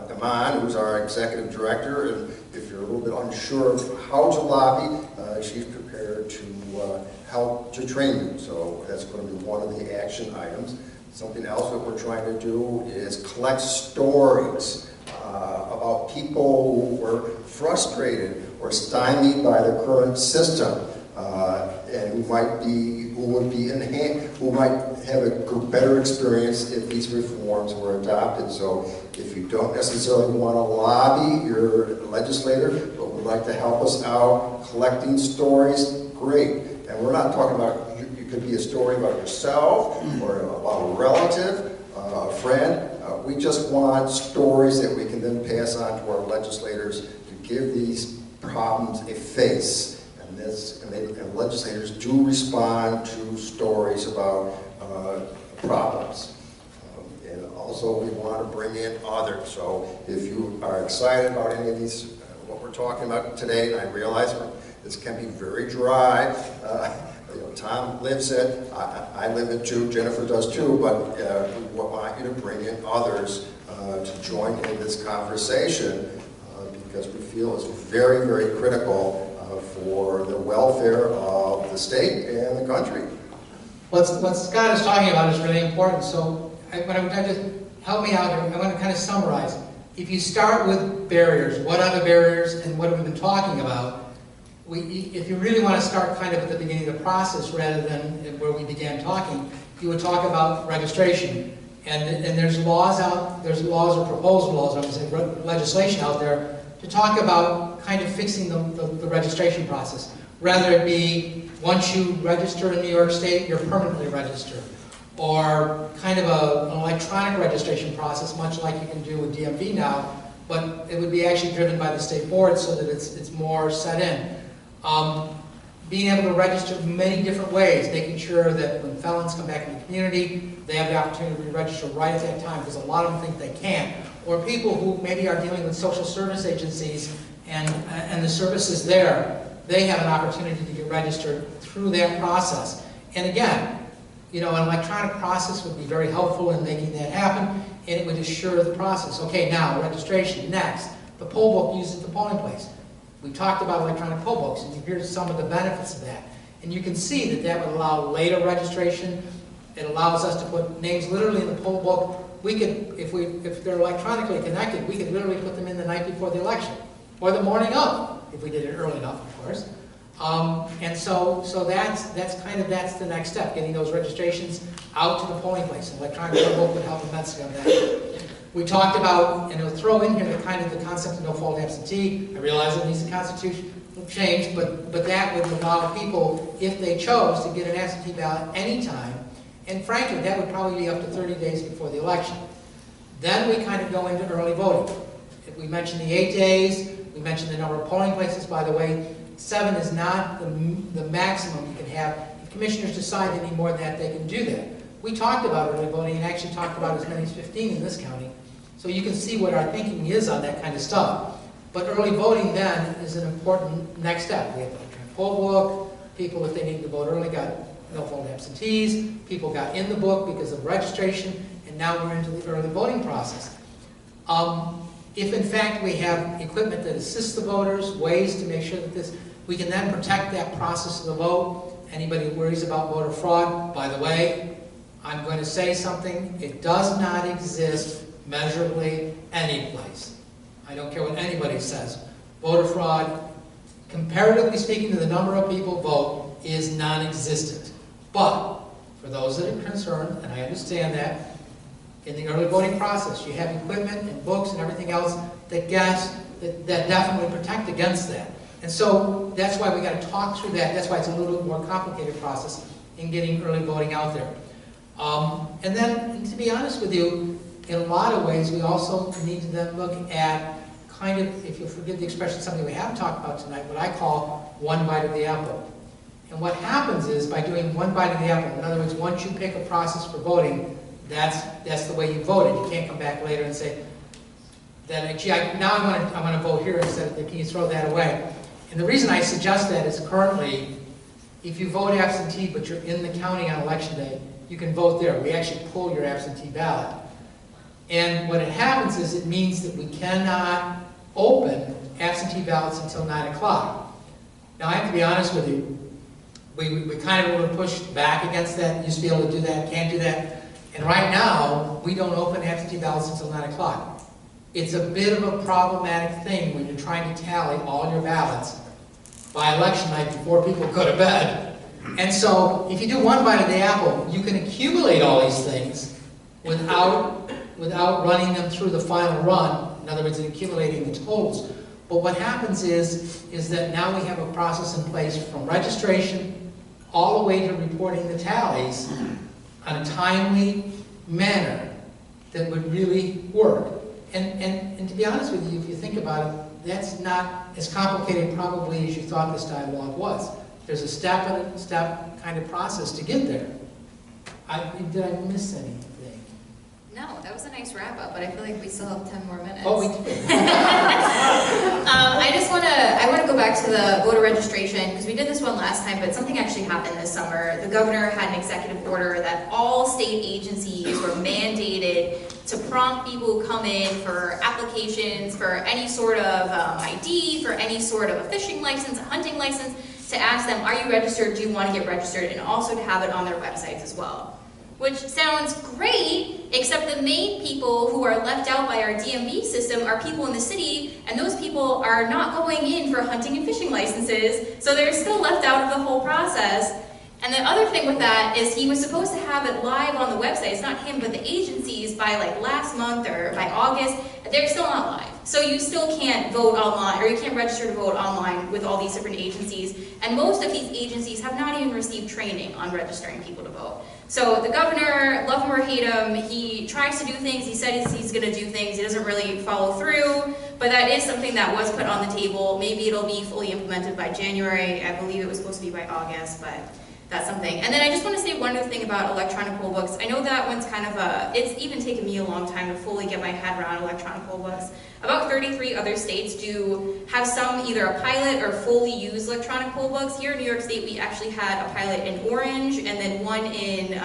Daman, who's our executive director, and if you're a little bit unsure of how to lobby, she's prepared to help to train you, so that's going to be one of the action items. Something else that we're trying to do is collect stories about people who were frustrated or stymied by the current system, and who might have a better experience if these reforms were adopted. So if you don't necessarily want to lobby your legislator, but would like to help us out collecting stories, great. And we're not talking about, you could be a story about yourself or about a relative, a friend. We just want stories that we can then pass on to our legislators to give these problems a face. And legislators do respond to stories about problems. And also we want to bring in others. So if you are excited about any of these, what we're talking about today, and I realize this can be very dry. Tom lives it, I live it too, Jennifer does too, but we want you to bring in others to join in this conversation because we feel it's very, very critical for the welfare of the state and the country. What Scott is talking about is really important, so what I'm going to help me out here, I want to kind of summarize. If you start with barriers, what are the barriers and what have we been talking about? If you really want to start kind of at the beginning of the process rather than where we began talking, you would talk about registration. And there's laws or proposed laws, I would say legislation out there to talk about kind of fixing the registration process. Rather it be, once you register in New York State, you're permanently registered. Or kind of an electronic registration process, much like you can do with DMV now, but it would be actually driven by the state board so that it's more set in. Being able to register many different ways, making sure that when felons come back in the community, they have the opportunity to register right at that time, because a lot of them think they can't. Or people who maybe are dealing with social service agencies and the services there, they have an opportunity to get registered through that process. And again, you know, an electronic process would be very helpful in making that happen, and it would assure the process. Okay, now, registration, next. The poll book used at the polling place. We talked about electronic poll books, and here's some of the benefits of that. And you can see that that would allow later registration. It allows us to put names literally in the poll book. We could, if they're electronically connected, we could literally put them in the night before the election, or the morning of, if we did it early enough, of course. And so that's the next step, getting those registrations out to the polling place. An electronic poll book would help immensely on that. We talked about, and it'll throw in here the concept of no-fault absentee. I realize it needs a constitutional change, but that would allow people, if they chose, to get an absentee ballot anytime. And frankly, that would probably be up to 30 days before the election. Then we kind of go into early voting. If we mentioned the 8 days, we mentioned the number of polling places. By the way, 7 is not the maximum you can have. If commissioners decide they need more than that, they can do that. We talked about early voting and actually talked about as many as 15 in this county. So you can see what our thinking is on that kind of stuff. But early voting then is an important next step. We have the electronic poll book. People, if they need to vote early, got no-fault absentees. People got in the book because of registration, and now we're into the early voting process. If in fact we have equipment that assists the voters, ways to make sure that we can then protect that process of the vote. Anybody who worries about voter fraud, by the way, I'm going to say something. It does not exist measurably anyplace. I don't care what anybody says. Voter fraud, comparatively speaking to the number of people vote, is non-existent. But for those that are concerned, and I understand that, in the early voting process, you have equipment and books and everything else that definitely protect against that. And so that's why we got to talk through that. That's why it's a little bit more complicated process in getting early voting out there. And then, to be honest with you, in a lot of ways, we also need to then look at kind of, if you'll forgive the expression, something we haven't talked about tonight, what I call one bite of the apple. And what happens is, by doing one bite of the apple, in other words, once you pick a process for voting, that's the way you voted. You can't come back later and say, that, gee, now I want to vote here instead of, can you throw that away? And the reason I suggest that is currently, if you vote absentee but you're in the county on election day, you can vote there. We actually pull your absentee ballot. And what it happens is it means that we cannot open absentee ballots until 9 o'clock. Now I have to be honest with you, we kind of want to push back against that. Used to be able to do that, can't do that. And right now, we don't open absentee ballots until 9 o'clock. It's a bit of a problematic thing when you're trying to tally all your ballots by election night before people go to bed. And so, if you do one bite of the apple, you can accumulate all these things without running them through the final run. In other words, accumulating the totals. But what happens is that now we have a process in place from registration all the way to reporting the tallies on a timely manner that would really work. And to be honest with you, if you think about it, that's not as complicated probably as you thought this dialogue was. There's a step-by-step kind of process to get there. Did I miss anything? No, that was a nice wrap-up, but I feel like we still have 10 more minutes. Oh, we do. I want to go back to the voter registration, because we did this one last time, but something actually happened this summer. The governor had an executive order that all state agencies were mandated to prompt people who come in for applications for any sort of ID, for any sort of a fishing license, a hunting license, to ask them, are you registered, do you want to get registered, and also to have it on their websites as well. Which sounds great, except the main people who are left out by our DMV system are people in the city, and those people are not going in for hunting and fishing licenses, so they're still left out of the whole process. And And the other thing with that is he was supposed to have it live on the website. It's not him, but the agencies by like last month or by August, they're still not live. So you still can't vote online, or you can't register to vote online with all these different agencies. And most of these agencies have not even received training on registering people to vote. So the governor, love him or hate him, he tries to do things, he said he's going to do things, he doesn't really follow through, but that is something that was put on the table. Maybe it'll be fully implemented by January. I believe it was supposed to be by August, but that's something. And then I just want to say one other thing about electronic poll books. I know that one's kind of it's even taken me a long time to fully get my head around electronic poll books. About 33 other states do have some, either a pilot or fully use electronic poll books. Here in New York State, we actually had a pilot in Orange, and then one in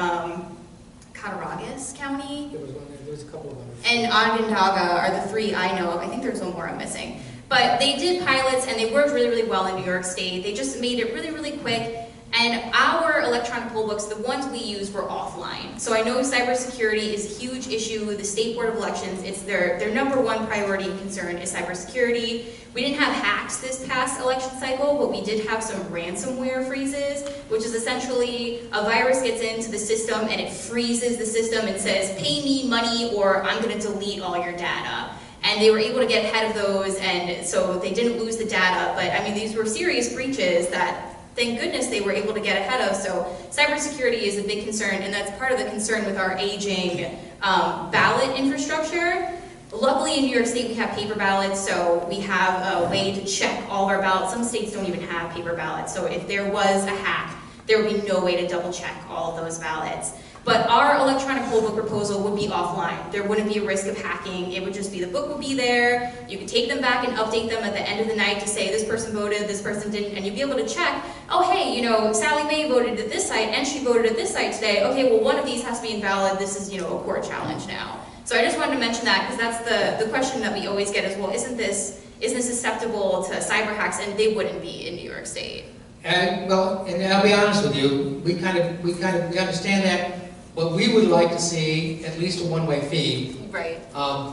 Cattaraugus County. There was a couple of others. And Onondaga are the three I know of. I think there's one more I'm missing. But they did pilots, and they worked really, really well in New York State. They just made it really, really quick. And our electronic poll books, the ones we use, were offline. So I know cybersecurity is a huge issue. The State Board of Elections, it's their #1 priority and concern is cybersecurity. We didn't have hacks this past election cycle, but we did have some ransomware freezes, which is essentially a virus gets into the system and it freezes the system and says, pay me money or I'm going to delete all your data. And they were able to get ahead of those, and so they didn't lose the data. But I mean, these were serious breaches that thank goodness they were able to get ahead of. So cybersecurity is a big concern, and that's part of the concern with our aging ballot infrastructure. Luckily in New York State we have paper ballots, so we have a way to check all of our ballots. Some states don't even have paper ballots, so if there was a hack, there would be no way to double check all of those ballots. But our electronic poll book proposal would be offline. There wouldn't be a risk of hacking. It would just be the book would be there. You could take them back and update them at the end of the night to say this person voted, this person didn't, and you'd be able to check, oh hey, you know, Sally Mae voted at this site and she voted at this site today. Okay, well one of these has to be invalid. This is, you know, a court challenge now. So I just wanted to mention that because that's the question that we always get is, well, isn't this susceptible to cyber hacks? And they wouldn't be in New York State. And well, and I'll be honest with you, we understand that. But we would like to see at least a one-way feed right.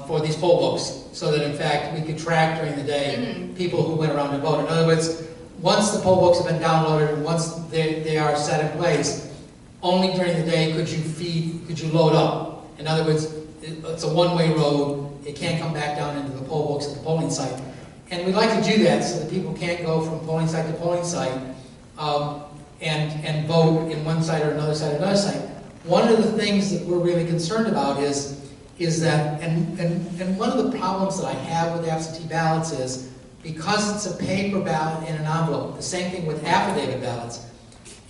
For these poll books, so that in fact we could track during the day people who went around to vote. In other words, once the poll books have been downloaded and once they are set in place, only during the day could you load up. In other words, it's a one-way road. It can't come back down into the poll books at the polling site. And we'd like to do that so that people can't go from polling site to polling site and vote in one site or another site or another site. One of the things that we're really concerned about is that, and one of the problems that I have with absentee ballots is, because it's a paper ballot in an envelope, the same thing with affidavit ballots,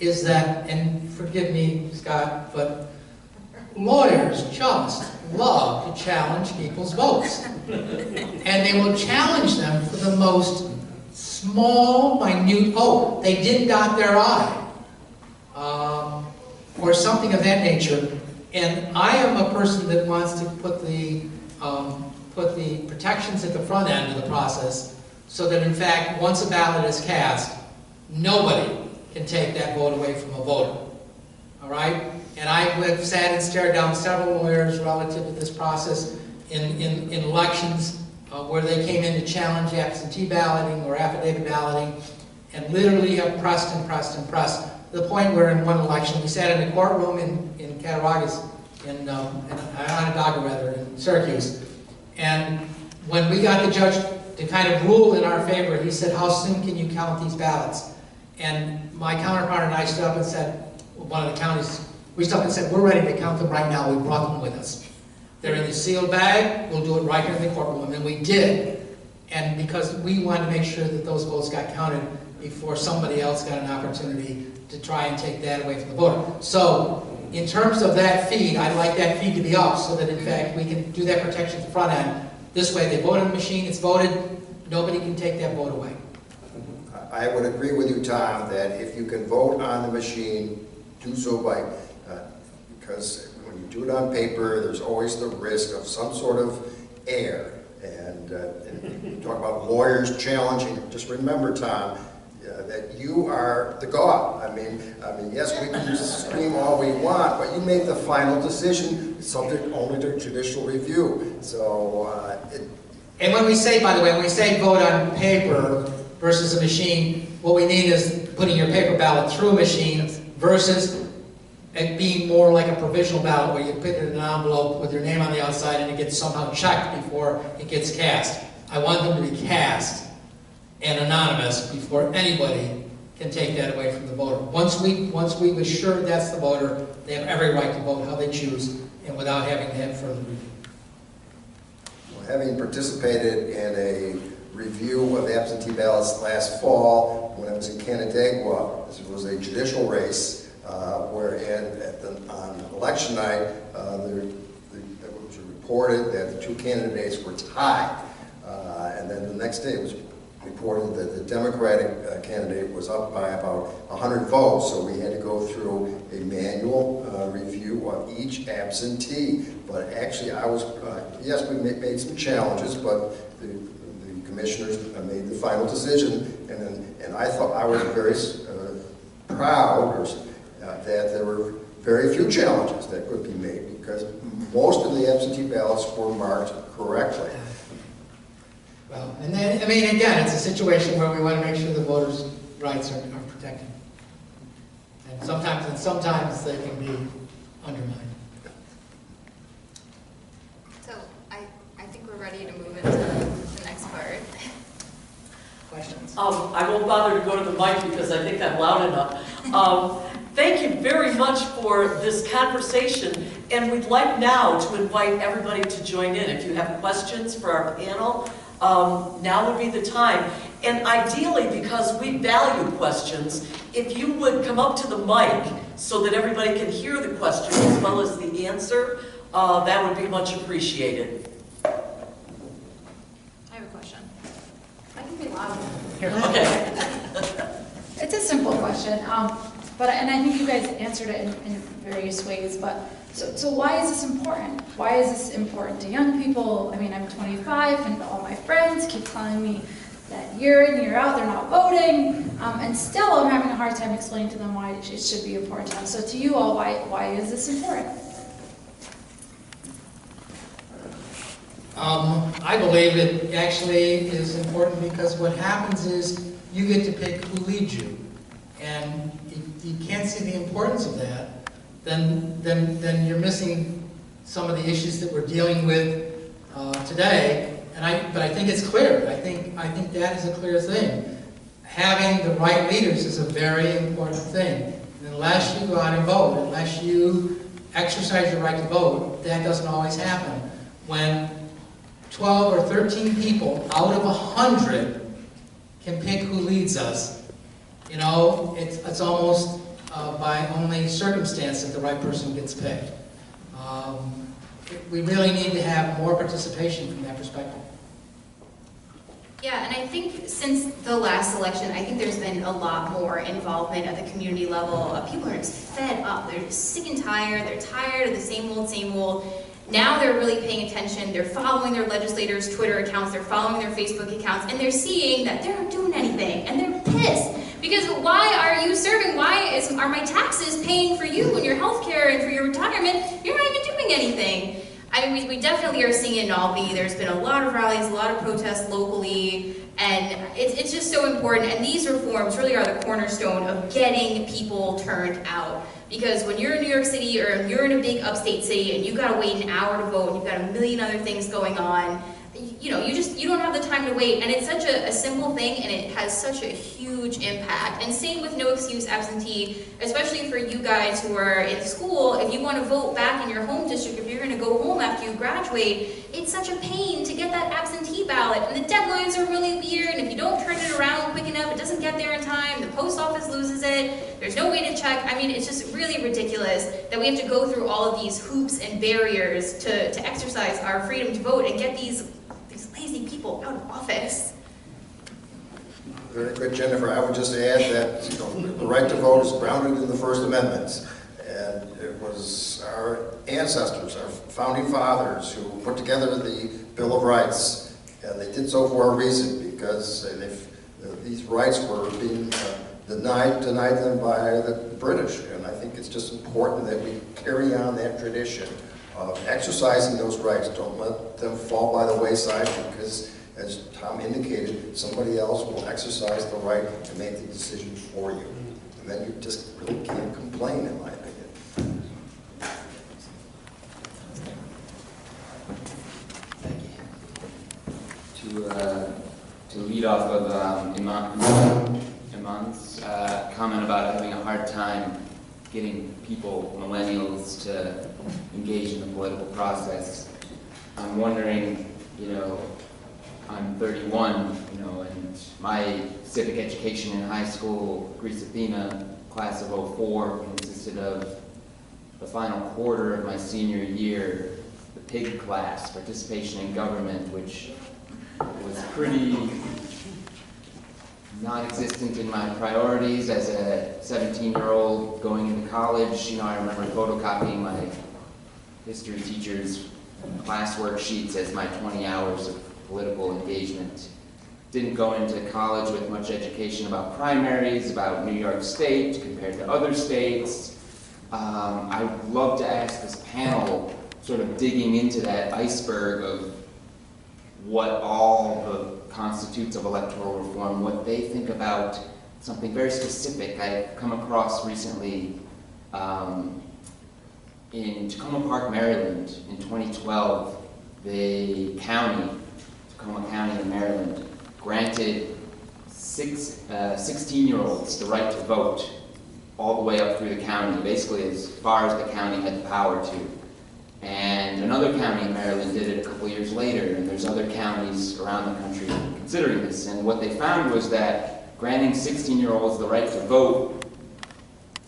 is that, and forgive me, Scott, but lawyers just love to challenge people's votes. And they will challenge them for the most small, minute, oh, they didn't dot their I. Or something of that nature. And I am a person that wants to put the protections at the front end of the process so that in fact, once a ballot is cast, nobody can take that vote away from a voter. All right? And I have sat and stared down several lawyers relative to this process in elections where they came in to challenge absentee balloting or affidavit balloting and literally have pressed and pressed and pressed. To the point where in one election we sat in a courtroom in Cattaraugus, in Onondaga rather, in Syracuse, and when we got the judge to kind of rule in our favor, he said, how soon can you count these ballots? And my counterpart and I stood up and said, one of the counties, we stood up and said, we're ready to count them right now, we brought them with us. They're in the sealed bag, we'll do it right here in the courtroom, and we did. And because we wanted to make sure that those votes got counted before somebody else got an opportunity to try and take that away from the voter. So, in terms of that feed, I'd like that feed to be up so that in fact we can do that protection at the front end. This way they vote on the machine, it's voted, nobody can take that vote away. I would agree with you, Tom, that if you can vote on the machine, do so by, because when you do it on paper, there's always the risk of some sort of error. And you talk about lawyers challenging, just remember, Tom, that you are the God. I mean, yes, we can scream all we want, but you made the final decision, subject only to judicial review. So, and when we say, by the way, when we say vote on paper versus a machine, what we need is putting your paper ballot through a machine versus it being more like a provisional ballot where you put it in an envelope with your name on the outside and it gets somehow checked before it gets cast. I want them to be cast and anonymous before anybody can take that away from the voter. Once we've assured that's the voter, they have every right to vote how they choose and without having to have further review. Well, having participated in a review of absentee ballots last fall when I was in Canandaigua, this was a judicial race wherein on election night it was reported that the two candidates were tied. And then the next day it was reported that the Democratic candidate was up by about 100 votes, so we had to go through a manual review of each absentee. But actually I was, yes, we made some challenges, but the commissioners made the final decision, and I thought I was very proud that there were very few challenges that could be made because most of the absentee ballots were marked correctly. Well, and then, I mean, again, it's a situation where we want to make sure the voters' rights are protected. And sometimes they can be undermined. So I think we're ready to move into the next part. Questions? I won't bother to go to the mic because I think I'm loud enough. Thank you very much for this conversation, and we'd like now to invite everybody to join in. If you have questions for our panel, now would be the time. And ideally, because we value questions, if you would come up to the mic so that everybody can hear the question as well as the answer, that would be much appreciated. I have a question. I can be loud. Okay. It's a simple question, and I think you guys answered it in various ways, but so why is this important? Why is this important to young people? I mean, I'm 25 and all my friends keep telling me that year in, year out, they're not voting, and still I'm having a hard time explaining to them why it should be important to them. So to you all, why is this important? I believe it actually is important because what happens is you get to pick who leads you. And if you can't see the importance of that, then you're missing some of the issues that we're dealing with today. But I think it's clear. I think that is a clear thing. Having the right leaders is a very important thing. And unless you go out and vote, unless you exercise your right to vote, that doesn't always happen. When 12 or 13 people out of 100 can pick who leads us, you know, it's almost by only circumstance that the right person gets picked. We really need to have more participation from that perspective. Yeah, and I think since the last election, I think there's been a lot more involvement at the community level. People are just fed up. They're just sick and tired. They're tired of the same old, same old. Now they're really paying attention. They're following their legislators' Twitter accounts. They're following their Facebook accounts. And they're seeing that they're not doing anything. And they're pissed. Because why are you serving? Are my taxes paying for you and your health care and for your retirement? You're not even doing anything. I mean, we definitely are seeing it in Albany. There's been a lot of rallies, a lot of protests locally, and it's just so important. And these reforms really are the cornerstone of getting people turned out. Because when you're in New York City or you're in a big upstate city and you've got to wait an hour to vote and you've got a million other things going on, you don't have the time to wait. And it's such a simple thing, and it has such a huge impact. And same with no excuse absentee, especially for you guys who are in school. If you want to vote back in your home district, if you're going to go home after you graduate, it's such a pain to get that absentee ballot. And the deadlines are really weird, and if you don't turn it around quick enough, it doesn't get there in time, the post office loses it, there's no way to check. I mean, it's just really ridiculous that we have to go through all of these hoops and barriers to exercise our freedom to vote and get these lazy people out of office. Very good, Jennifer. I would just add that the right to vote is grounded in the First Amendment. And it was our ancestors, our founding fathers, who put together the Bill of Rights. And they did so for a reason, because these rights were being denied them by the British. And I think it's just important that we carry on that tradition of exercising those rights. Don't let them fall by the wayside, because, as Tom indicated, somebody else will exercise the right to make the decision for you. And then you just really can't complain, in my opinion. To lead off of Iman's comment about having a hard time getting people, millennials, to engage in the political process, I'm wondering, I'm 31, and my civic education in high school, Greece Athena, class of 04, consisted of the final quarter of my senior year, the PIG class, participation in government, which was pretty non-existent in my priorities as a 17-year-old going into college. I remember photocopying my history teacher's class worksheets as my 20 hours of political engagement. Didn't go into college with much education about primaries, about New York State compared to other states. I would love to ask this panel, sort of digging into that iceberg of what all the constitutes of electoral reform, what they think about something very specific. I've come across recently in Tacoma Park, Maryland, in 2012, the county, Tacoma County in Maryland, granted 16-year-olds the right to vote all the way up through the county, basically as far as the county had the power to. And another county in Maryland did it a couple years later, and there's other counties around the country considering this. And what they found was that granting 16-year-olds the right to vote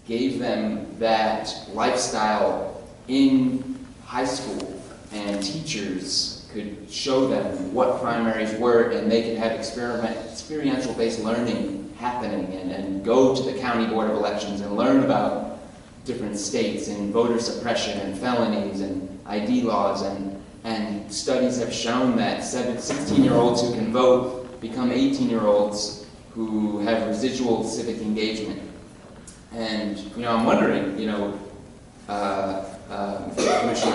gave them that lifestyle in high school, and teachers could show them what primaries were, and they could have experiential-based learning happening, and go to the county board of elections and learn about different states and voter suppression and felonies and ID laws, and studies have shown that 16-year-olds who can vote become 18-year-olds who have residual civic engagement. And I'm wondering, Commissioner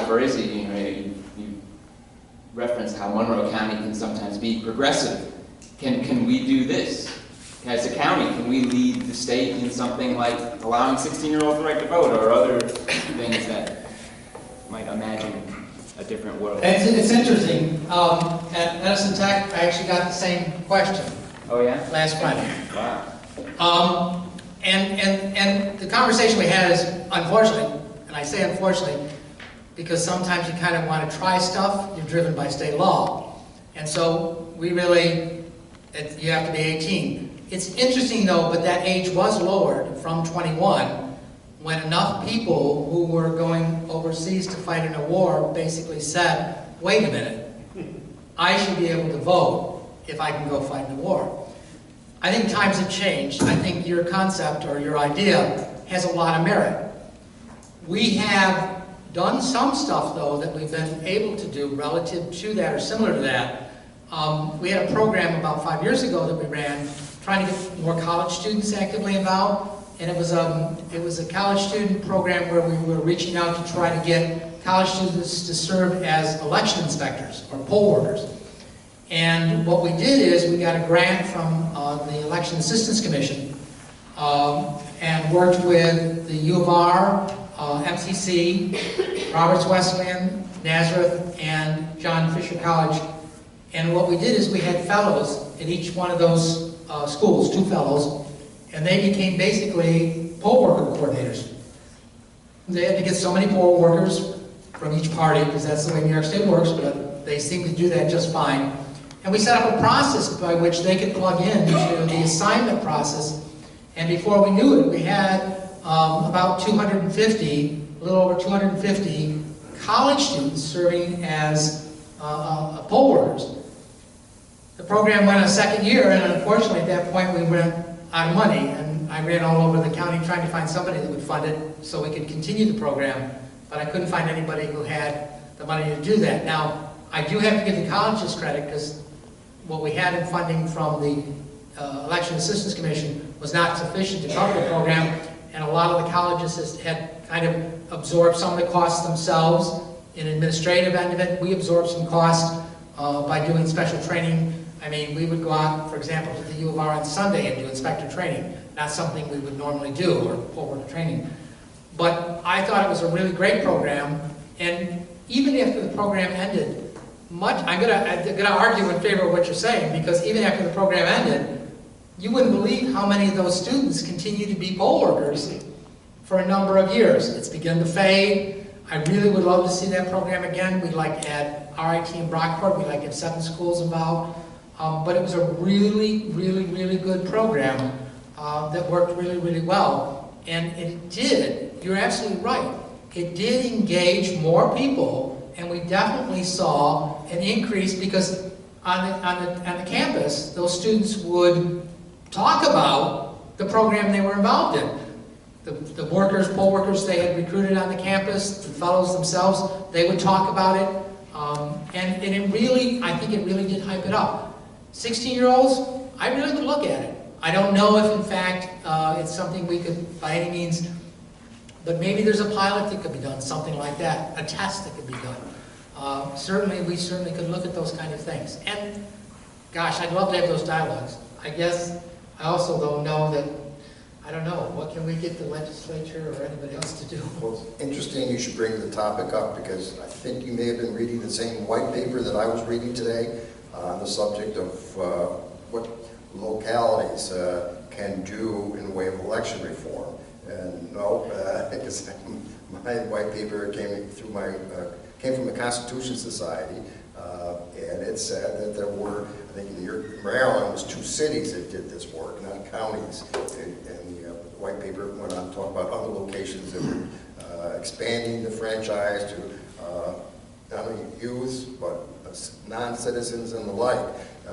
Ferrarese, you referenced how Monroe County can sometimes be progressive. Can we do this? As a county, can we lead the state in something like allowing 16-year-olds the right to vote, or other things that might imagine a different world? It's interesting. At Edison Tech, I actually got the same question. Oh yeah? Last Friday. Wow. And the conversation we had is, unfortunately, and I say unfortunately, because sometimes you kind of want to try stuff, you're driven by state law. And so we really, you have to be 18. It's interesting though, but that age was lowered from 21 when enough people who were going overseas to fight in a war basically said, wait a minute, I should be able to vote if I can go fight in a war. I think times have changed. I think your concept or your idea has a lot of merit. We have done some stuff though that we've been able to do relative to that or similar to that. We had a program about 5 years ago that we ran trying to get more college students actively involved, and it was a college student program where we were reaching out to try to get college students to serve as election inspectors or poll workers. And what we did is we got a grant from the Election Assistance Commission and worked with the U of R, MCC, Roberts Wesleyan, Nazareth, and John Fisher College. And what we did is we had fellows at each one of those schools, 2 fellows, and they became basically poll worker coordinators. They had to get so many poll workers from each party, because that's the way New York State works, but they seem to do that just fine. And we set up a process by which they could plug into the assignment process, and before we knew it, we had about 250, a little over 250 college students serving as poll workers. The program went a second year, and unfortunately at that point we went out of money, and I ran all over the county trying to find somebody that would fund it so we could continue the program, but I couldn't find anybody who had the money to do that. Now, I do have to give the colleges credit, because what we had in funding from the Election Assistance Commission was not sufficient to cover the program, and a lot of the colleges had kind of absorbed some of the costs themselves. In administrative end of it, we absorbed some costs by doing special training. I mean, we would go out, for example, to the U of R on Sunday and do inspector training. not something we would normally do, or poll worker training. But I thought it was a really great program, and even after the program ended, I'm gonna argue in favor of what you're saying, because even after the program ended, you wouldn't believe how many of those students continue to be poll workers for a number of years. It's begun to fade. I really would love to see that program again. We'd like to add RIT in Brockport. We'd like to have 7 schools involved. But it was a really, really, really good program that worked really, really well. And it did, you're absolutely right, it did engage more people, and we definitely saw an increase because on the campus, those students would talk about the program they were involved in. The workers, poll workers they had recruited on the campus, the fellows themselves, they would talk about it. And it really, I think it really did hype it up. 16-year-olds, I really would look at it. I don't know if in fact it's something we could, by any means, but maybe there's a pilot that could be done, something like that, a test that could be done. We certainly could look at those kind of things. And gosh, I'd love to have those dialogues. I guess I also though know that, I don't know, what can we get the legislature or anybody else to do? Well, it's interesting you should bring the topic up, because I think you may have been reading the same white paper that I was reading today on the subject of what localities can do in the way of election reform. And no, because my white paper came from the Constitution Society, and it said that there were, I think in Maryland was 2 cities that did this work, not counties. And the white paper went on to talk about other locations that were expanding the franchise to not only youths, but non-citizens and the like.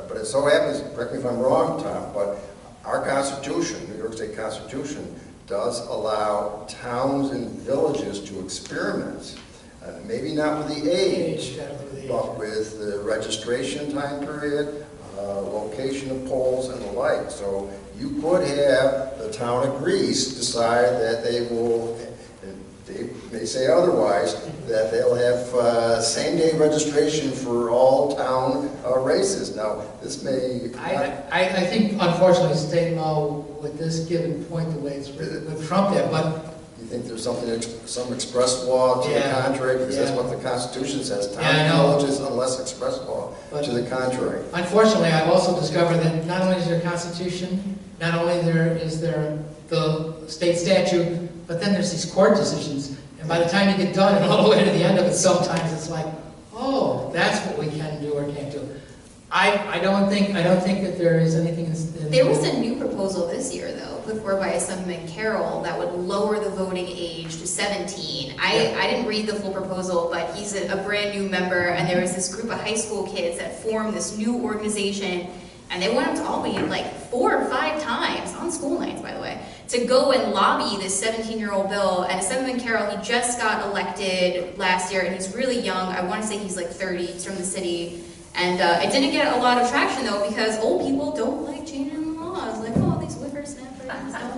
But it so happens, correct me if I'm wrong, Tom, but our Constitution, New York State Constitution, does allow towns and villages to experiment, maybe not with the age, but with the registration time period, location of polls and the like. So you could have the town of Greece decide that they will, they may say otherwise, that they'll have same-day registration for all town races. Now, this may... I think, unfortunately, state law with this given point, the way it's written, would trump that, but... You think there's something, some express law to the contrary? Because that's what the Constitution says, town and villages unless express law to the contrary. Unfortunately, I've also discovered that not only is there a Constitution, not only is there the state statute, but then there's these court decisions. And by the time you get done and all the way to the end of it, sometimes it's like, oh, that's what we can do or can't do. I don't think that there is anything in There was a new proposal this year, though, put forward by Assemblyman Carroll that would lower the voting age to 17. I didn't read the full proposal, but he's a brand new member, and there was this group of high school kids that formed this new organization, and they went up to Albany like 4 or 5 times, on school nights, by the way, to go and lobby this 17-year-old bill. And Assemblyman Carroll, he just got elected last year, and he's really young. I want to say he's like 30, he's from the city. And it didn't get a lot of traction, though, because old people don't like changing the laws. Like, oh, these whippersnappers and stuff.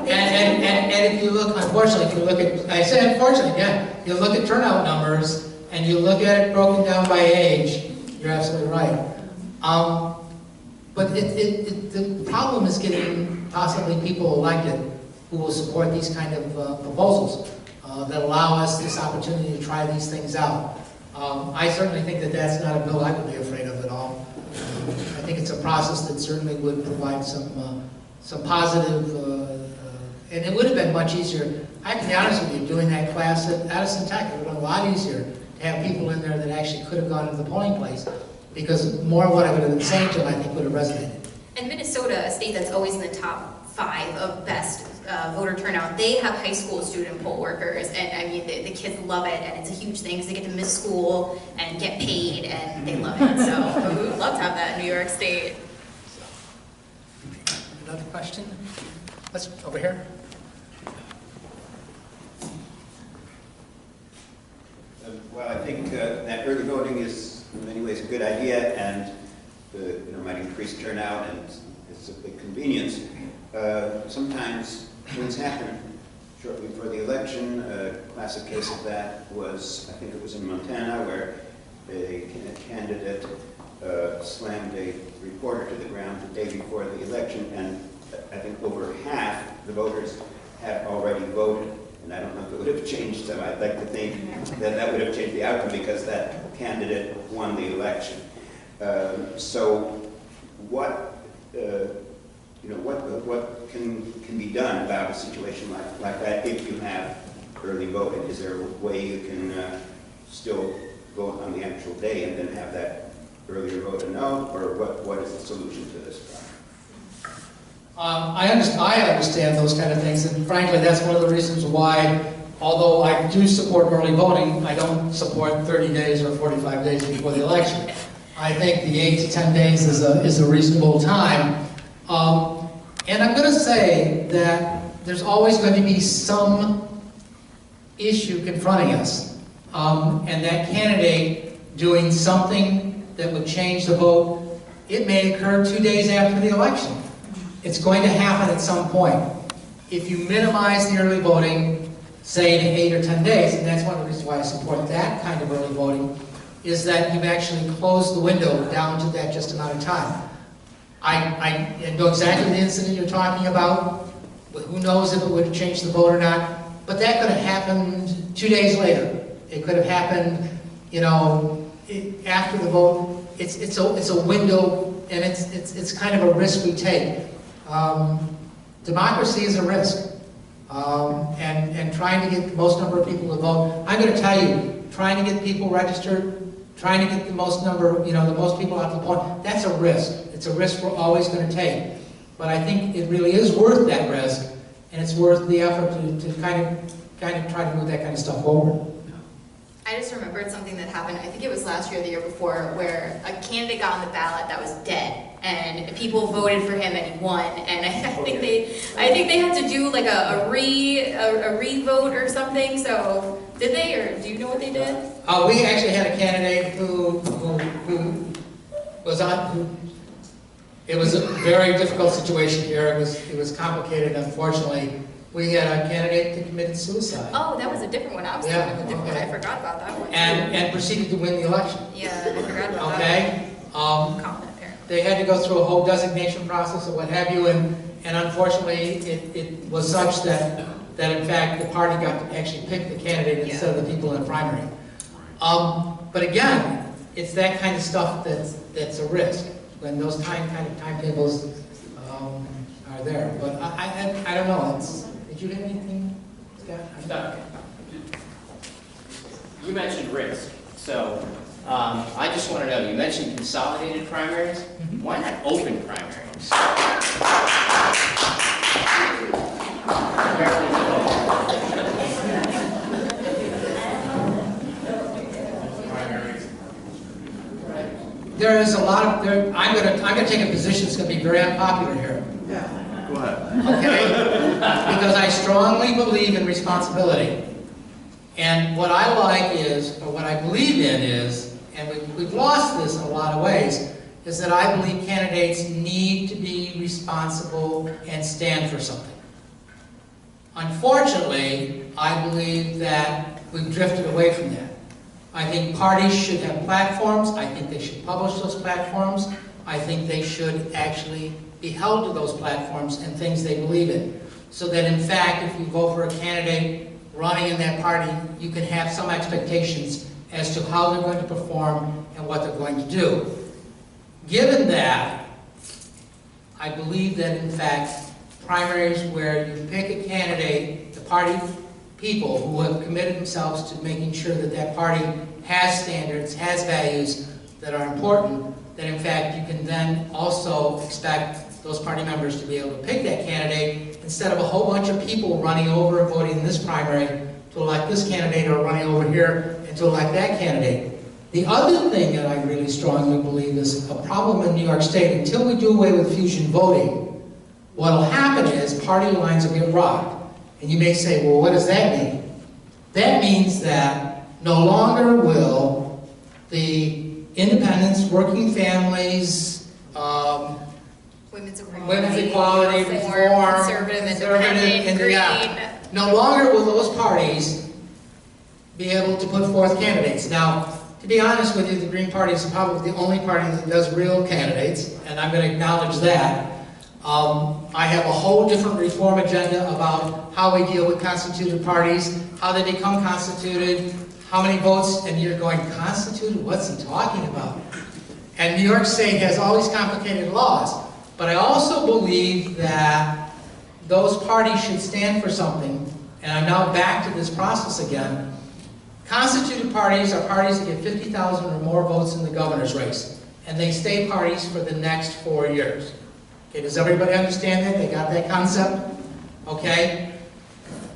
And if you look, unfortunately, if you look at, I say unfortunately, again, you look at turnout numbers, and you look at it broken down by age, you're absolutely right. But the problem is getting possibly people elected who will support these kind of proposals that allow us this opportunity to try these things out. I certainly think that that's not a bill I would be afraid of at all. I think it's a process that certainly would provide some positive, and it would have been much easier. I can be honest with you, doing that class at Addison Tech, it would have been a lot easier to have people in there that actually could have gone to the polling place, because more of what I would have been saying to them, I think, would have resonated. And Minnesota, a state that's always in the top 5 of best voter turnout, they have high school student poll workers, and I mean the kids love it, and it's a huge thing because they get to miss school and get paid, and they love it. So we would love to have that in New York State. Another question? Let's over here. Well, I think that early voting is in many ways a good idea, and might increase turnout, and it's a big convenience. Sometimes things happen shortly before the election. A classic case of that was, I think it was in Montana, where a candidate slammed a reporter to the ground the day before the election, and I think over half the voters had already voted. And I don't know if it would have changed them. I'd like to think that that would have changed the outcome because that candidate won the election. So what, what can be done about a situation like that if you have early voting? Is there a way you can still vote on the actual day and then have that earlier vote a no, or what is the solution to this problem? I understand those kind of things, and frankly, that's one of the reasons why, although I do support early voting, I don't support 30 days or 45 days before the election. I think the 8 to 10 days is a reasonable time. And I'm going to say that there's always going to be some issue confronting us, and that candidate doing something that would change the vote, it may occur 2 days after the election. It's going to happen at some point. If you minimize the early voting, say in 8 or 10 days, and that's one of the reasons why I support that kind of early voting, is that you've actually closed the window down to that just amount of time. I know exactly the incident you're talking about. Who knows if it would have changed the vote or not, but that could have happened 2 days later. It could have happened, after the vote. It's a window, and it's kind of a risk we take. Democracy is a risk, and trying to get the most number of people to vote. I'm going to tell you, trying to get people registered, trying to get the most number, the most people out to the point, that's a risk. It's a risk we're always going to take. But I think it really is worth that risk, and it's worth the effort to kind of try to move that kind of stuff forward. I just remembered something that happened, I think it was last year or the year before, where a candidate got on the ballot that was dead, and people voted for him and he won, and I think they had to do like a re-vote or something. So did they, or do you know what they did? We actually had a candidate who was on. It was a very difficult situation here. It was complicated, unfortunately. We had a candidate that committed suicide. Oh, that was a different one. I was thinking of a different one. I forgot about that one. And proceeded to win the election. Yeah, I forgot about that. Okay. Common, apparently. They had to go through a whole designation process or what have you, and unfortunately, it was such that in fact the party got to actually pick the candidate instead of the people in the primary. But again, it's that kind of stuff that's a risk when those kind of timetables are there. But I don't know. Did you have anything, Scott? You mentioned risk, so I just want to know, you mentioned consolidated primaries. Mm-hmm. Why not open primaries? There is a lot of I'm gonna take a position that's gonna be very unpopular here. Go ahead. Okay? Because I strongly believe in responsibility. And what I like is, or what I believe in is, and we've lost this in a lot of ways, is that I believe candidates need to be responsible and stand for something. Unfortunately, I believe that we've drifted away from that. I think parties should have platforms. I think they should publish those platforms. I think they should actually be held to those platforms and things they believe in. So that in fact, if you vote for a candidate running in that party, you can have some expectations as to how they're going to perform and what they're going to do. Given that, I believe that in fact, primaries where you pick a candidate, the party people who have committed themselves to making sure that that party has standards, has values that are important, that in fact you can then also expect those party members to be able to pick that candidate instead of a whole bunch of people running over and voting in this primary to elect this candidate or running over here and to elect that candidate. The other thing that I really strongly believe is a problem in New York State. Until we do away with fusion voting, what will happen is party lines will get rocked. And you may say, well, what does that mean? That means that no longer will the independents, working families, Women's equality, reform, conservative, independent, green. No longer will those parties be able to put forth candidates. Now, to be honest with you, the Green Party is probably the only party that does real candidates, and I'm going to acknowledge that. I have a whole different reform agenda about how we deal with constituted parties, how they become constituted, how many votes, and you're going, constituted? What's he talking about? And New York State has all these complicated laws, but I also believe that those parties should stand for something, and I'm now back to this process again. Constituted parties are parties that get 50,000 or more votes in the governor's race, and they stay parties for the next 4 years. Okay, does everybody understand that? They got that concept? Okay?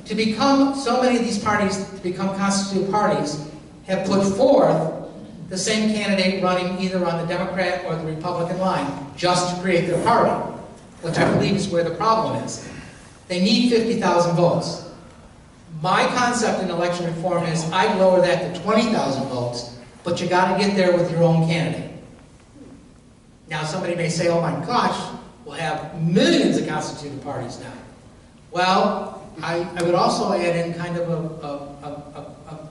To become, so many of these parties, to become constituted parties, have put forth the same candidate running either on the Democrat or the Republican line, just to create their party, which I believe is where the problem is. They need 50,000 votes. My concept in election reform is I'd lower that to 20,000 votes, but you got to get there with your own candidate. Now somebody may say, oh my gosh, we'll have millions of constituted parties now. Well, I would also add in kind of a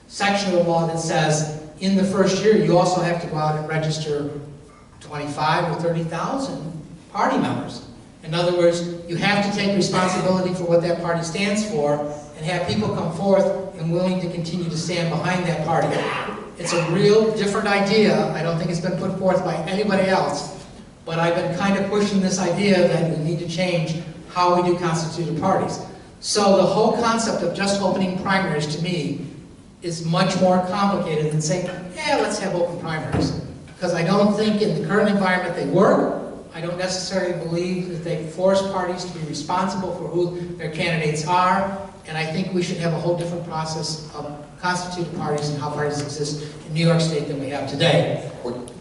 section of the law that says in the first year you also have to go out and register 25 or 30,000 party members. In other words, you have to take responsibility for what that party stands for and have people come forth and willing to continue to stand behind that party. It's a real different idea. I don't think it's been put forth by anybody else, but I've been kind of pushing this idea that we need to change how we do constituted parties. So the whole concept of just opening primaries to me is much more complicated than saying, yeah, let's have open primaries. Because I don't think in the current environment they work. I don't necessarily believe that they force parties to be responsible for who their candidates are, and I think we should have a whole different process of constituted parties and how parties exist in New York State than we have today.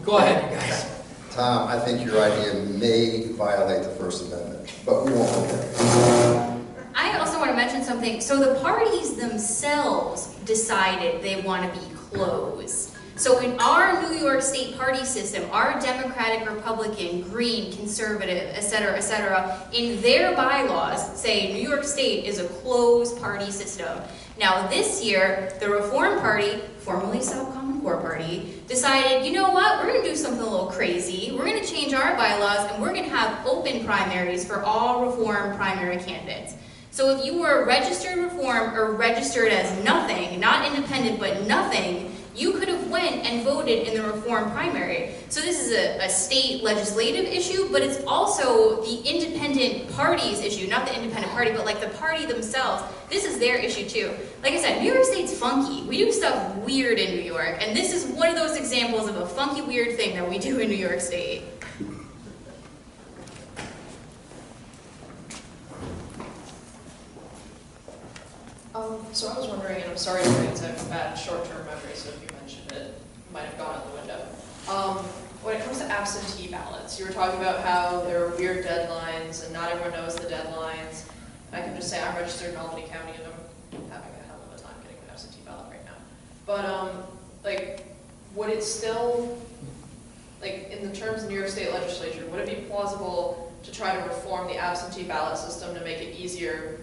Go ahead, you guys. Tom, I think your idea may violate the First Amendment, but we won't go there. I also want to mention something. So the parties themselves decided they want to be closed. So in our New York State party system, our Democratic, Republican, Green, Conservative, etc., in their bylaws say New York State is a closed party system. Now this year, the Reform Party, formerly South Common Core Party, decided, you know what, we're going to do something a little crazy. We're going to change our bylaws and we're going to have open primaries for all Reform primary candidates. So if you were registered Reform or registered as nothing, not independent but nothing, you could have went and voted in the Reform primary. So this is a state legislative issue, but it's also the independent party's issue, not the independent party, but like the party themselves. This is their issue too. Like I said, New York State's funky. We do stuff weird in New York, and this is one of those examples of a funky, weird thing that we do in New York State. So I was wondering, and I'm sorry to bring it to bad short-term memory, so if you mentioned it, it might have gone out the window. When it comes to absentee ballots, you were talking about how there are weird deadlines and not everyone knows the deadlines. I can just say I'm registered in Albany County and I'm having a hell of a time getting an absentee ballot right now. But like, would it still, like in the terms of New York State legislature, would it be plausible to try to reform the absentee ballot system to make it easier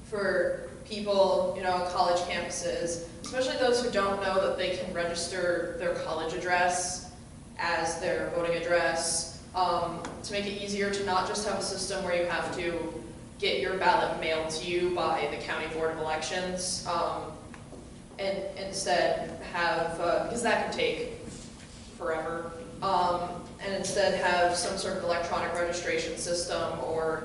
for people, you know, on college campuses, especially those who don't know that they can register their college address as their voting address, to make it easier to not just have a system where you have to get your ballot mailed to you by the County Board of Elections, and instead have, because that can take forever, and instead have some sort of electronic registration system or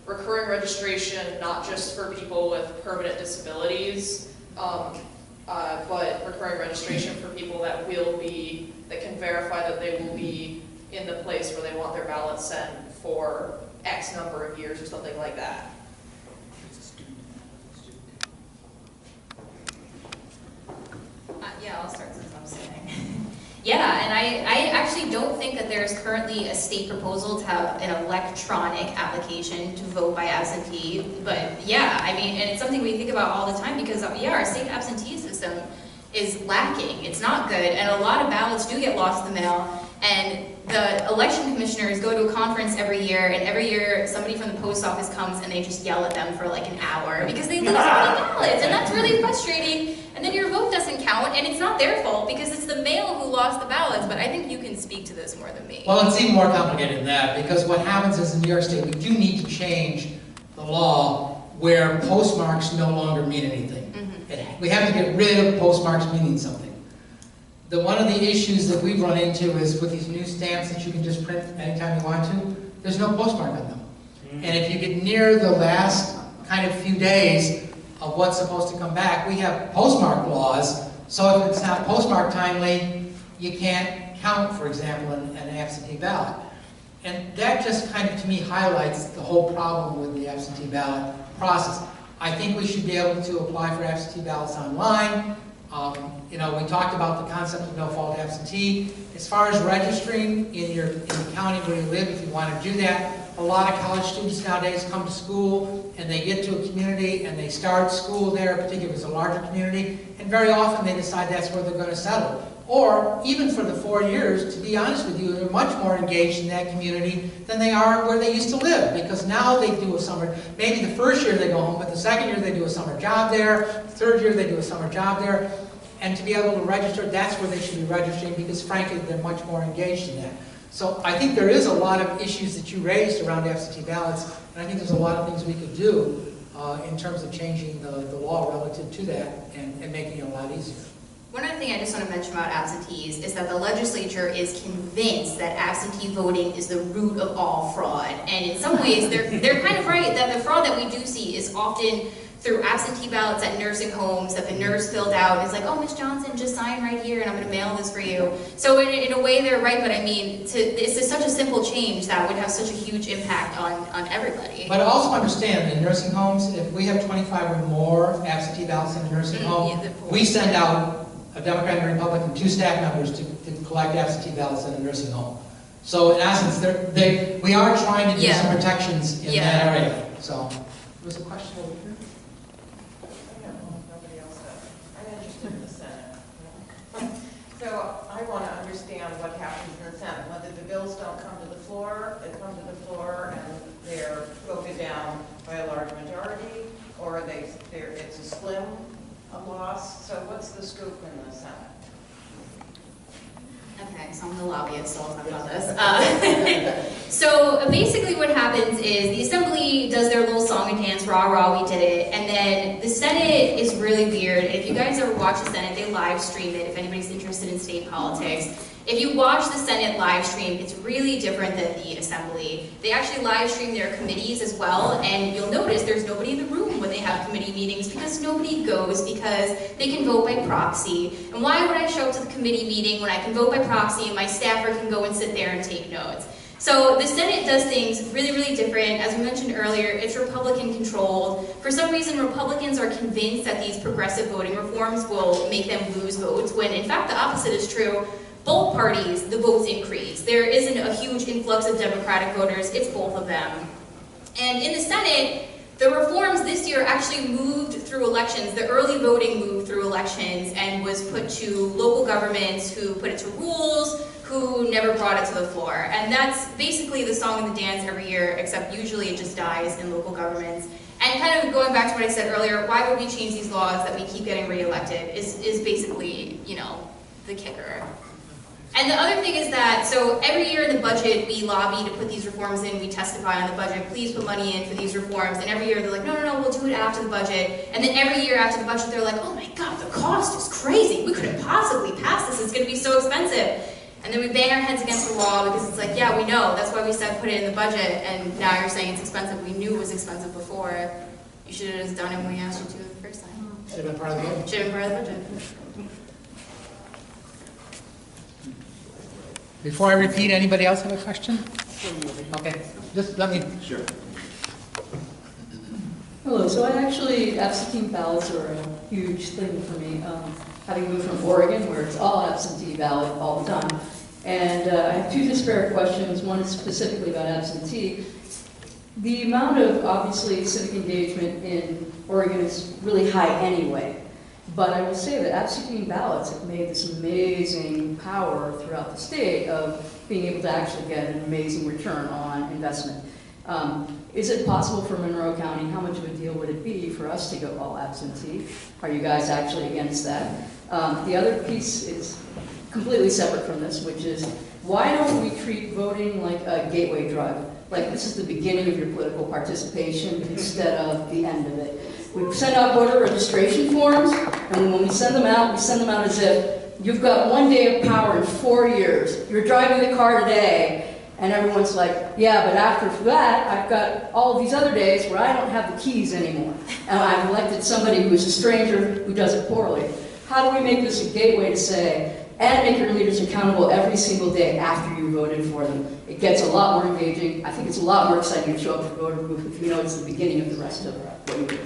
recurring registration, not just for people with permanent disabilities, but recurring registration for people that can verify that they will be in the place where they want their ballot sent for X number of years or something like that. Yeah, I'll start since I'm sitting. Yeah, and I actually don't think that there's currently a state proposal to have an electronic application to vote by absentee, but yeah, I mean, and it's something we think about all the time because, yeah, our state absentee system is lacking. It's not good, and a lot of ballots do get lost in the mail, and the election commissioners go to a conference every year, and every year somebody from the post office comes and they just yell at them for like an hour because they lose all the ballots, and that's really frustrating, and then your vote doesn't count, and and it's not their fault because it's the mail who lost the ballots, but I think you can speak to this more than me. Well, it's even more complicated than that, because what happens is in New York State, we do need to change the law where postmarks no longer mean anything. We have to get rid of postmarks meaning something. One of the issues that we've run into is with these new stamps that you can just print anytime you want to, there's no postmark on them. And if you get near the last kind of few days of what's supposed to come back, we have postmark laws, so if it's not postmark timely, you can't count, for example, an absentee ballot. And that just kind of, to me, highlights the whole problem with the absentee ballot process. I think we should be able to apply for absentee ballots online. You know, we talked about the concept of no-fault absentee. As far as registering in the county where you live, if you want to do that, a lot of college students nowadays come to school and they get to a community and they start school there, particularly if it's a larger community, and very often they decide that's where they're going to settle. Or even for the 4 years, to be honest with you, they're much more engaged in that community than they are where they used to live, because now they do a summer, maybe the first year they go home, but the second year they do a summer job there, the third year they do a summer job there, and to be able to register, that's where they should be registering, because frankly, they're much more engaged in that. So I think there is a lot of issues that you raised around absentee ballots, and I think there's a lot of things we could do in terms of changing the law relative to that and making it a lot easier. One other thing I just want to mention about absentees is that the legislature is convinced that absentee voting is the root of all fraud. And in some ways, they're kind of right that the fraud that we do see is often through absentee ballots at nursing homes that the nurse filled out and is like, oh, Miss Johnson, just sign right here and I'm going to mail this for you. So in a way, they're right, but I mean, it's such a simple change that would have such a huge impact on everybody. But also understand, in nursing homes, if we have 25 or more absentee ballots in a nursing home, we send out a Democrat and a Republican, 2 staff members to collect absentee ballots in a nursing home. So in essence, we are trying to do some protections in that area. So, there was a question over here? Nobody else does. I'm interested in the Senate. So I want to understand what happens in the Senate. Whether the bills don't come to the floor, they come to the floor and they're voted down by a large majority, or it's a slim loss. So what's the scoop in the Senate? Okay, so I'm the lobbyist, so I'll talk about this. So basically what happens is the Assembly does their little song and dance, rah rah, we did it, and then the Senate is really weird. If you guys ever watch the Senate, they live stream it if anybody's interested in state politics. If you watch the Senate live stream, it's really different than the Assembly. They actually live stream their committees as well, and you'll notice there's nobody in the room when they have committee meetings because nobody goes because they can vote by proxy. And why would I show up to the committee meeting when I can vote by proxy and my staffer can go and sit there and take notes? So the Senate does things really, really different. As we mentioned earlier, it's Republican controlled. For some reason, Republicans are convinced that these progressive voting reforms will make them lose votes, when in fact the opposite is true. Both parties, the votes increase. There isn't a huge influx of Democratic voters, it's both of them. And in the Senate, the reforms this year actually moved through elections. The early voting moved through elections and was put to local governments who put it to rules, who never brought it to the floor. And that's basically the song and the dance every year, except usually it just dies in local governments. And kind of going back to what I said earlier, why would we change these laws that we keep getting reelected is basically, you know, the kicker. And the other thing is that, so every year in the budget, we lobby to put these reforms in, we testify on the budget, please put money in for these reforms, and every year they're like, no, no, no, we'll do it after the budget. And then every year after the budget, they're like, oh my God, the cost is crazy, we couldn't possibly pass this, it's gonna be so expensive. And then we bang our heads against the wall because it's like, yeah, we know, that's why we said put it in the budget, and now you're saying it's expensive, we knew it was expensive before. You should have just done it when we asked you to the first time. Should have been part of the budget. Should have been part of the budget. Before I repeat, anybody else have a question? Okay, just let me. Sure. Hello, so absentee ballots are a huge thing for me. Having moved from Oregon, where it's all absentee ballot all the time. And I have 2 disparate questions. One is specifically about absentee. The amount of, obviously, civic engagement in Oregon is really high anyway. But I will say that absentee ballots have made this amazing power throughout the state of being able to actually get an amazing return on investment. Is it possible for Monroe County, how much of a deal would it be for us to go all absentee? Are you guys actually against that? The other piece is completely separate from this, which is why don't we treat voting like a gateway drug? Like this is the beginning of your political participation instead of the end of it. We send out voter registration forms, and when we send them out as if you've got 1 day of power in 4 years. You're driving the car today, and everyone's like, yeah, but after that, I've got all of these other days where I don't have the keys anymore. And I've elected somebody who is a stranger who does it poorly. How do we make this a gateway to say, and make your leaders accountable every single day after you voted for them? It gets a lot more engaging. I think it's a lot more exciting to show up for voter booth if you know it's the beginning of the rest of what you do.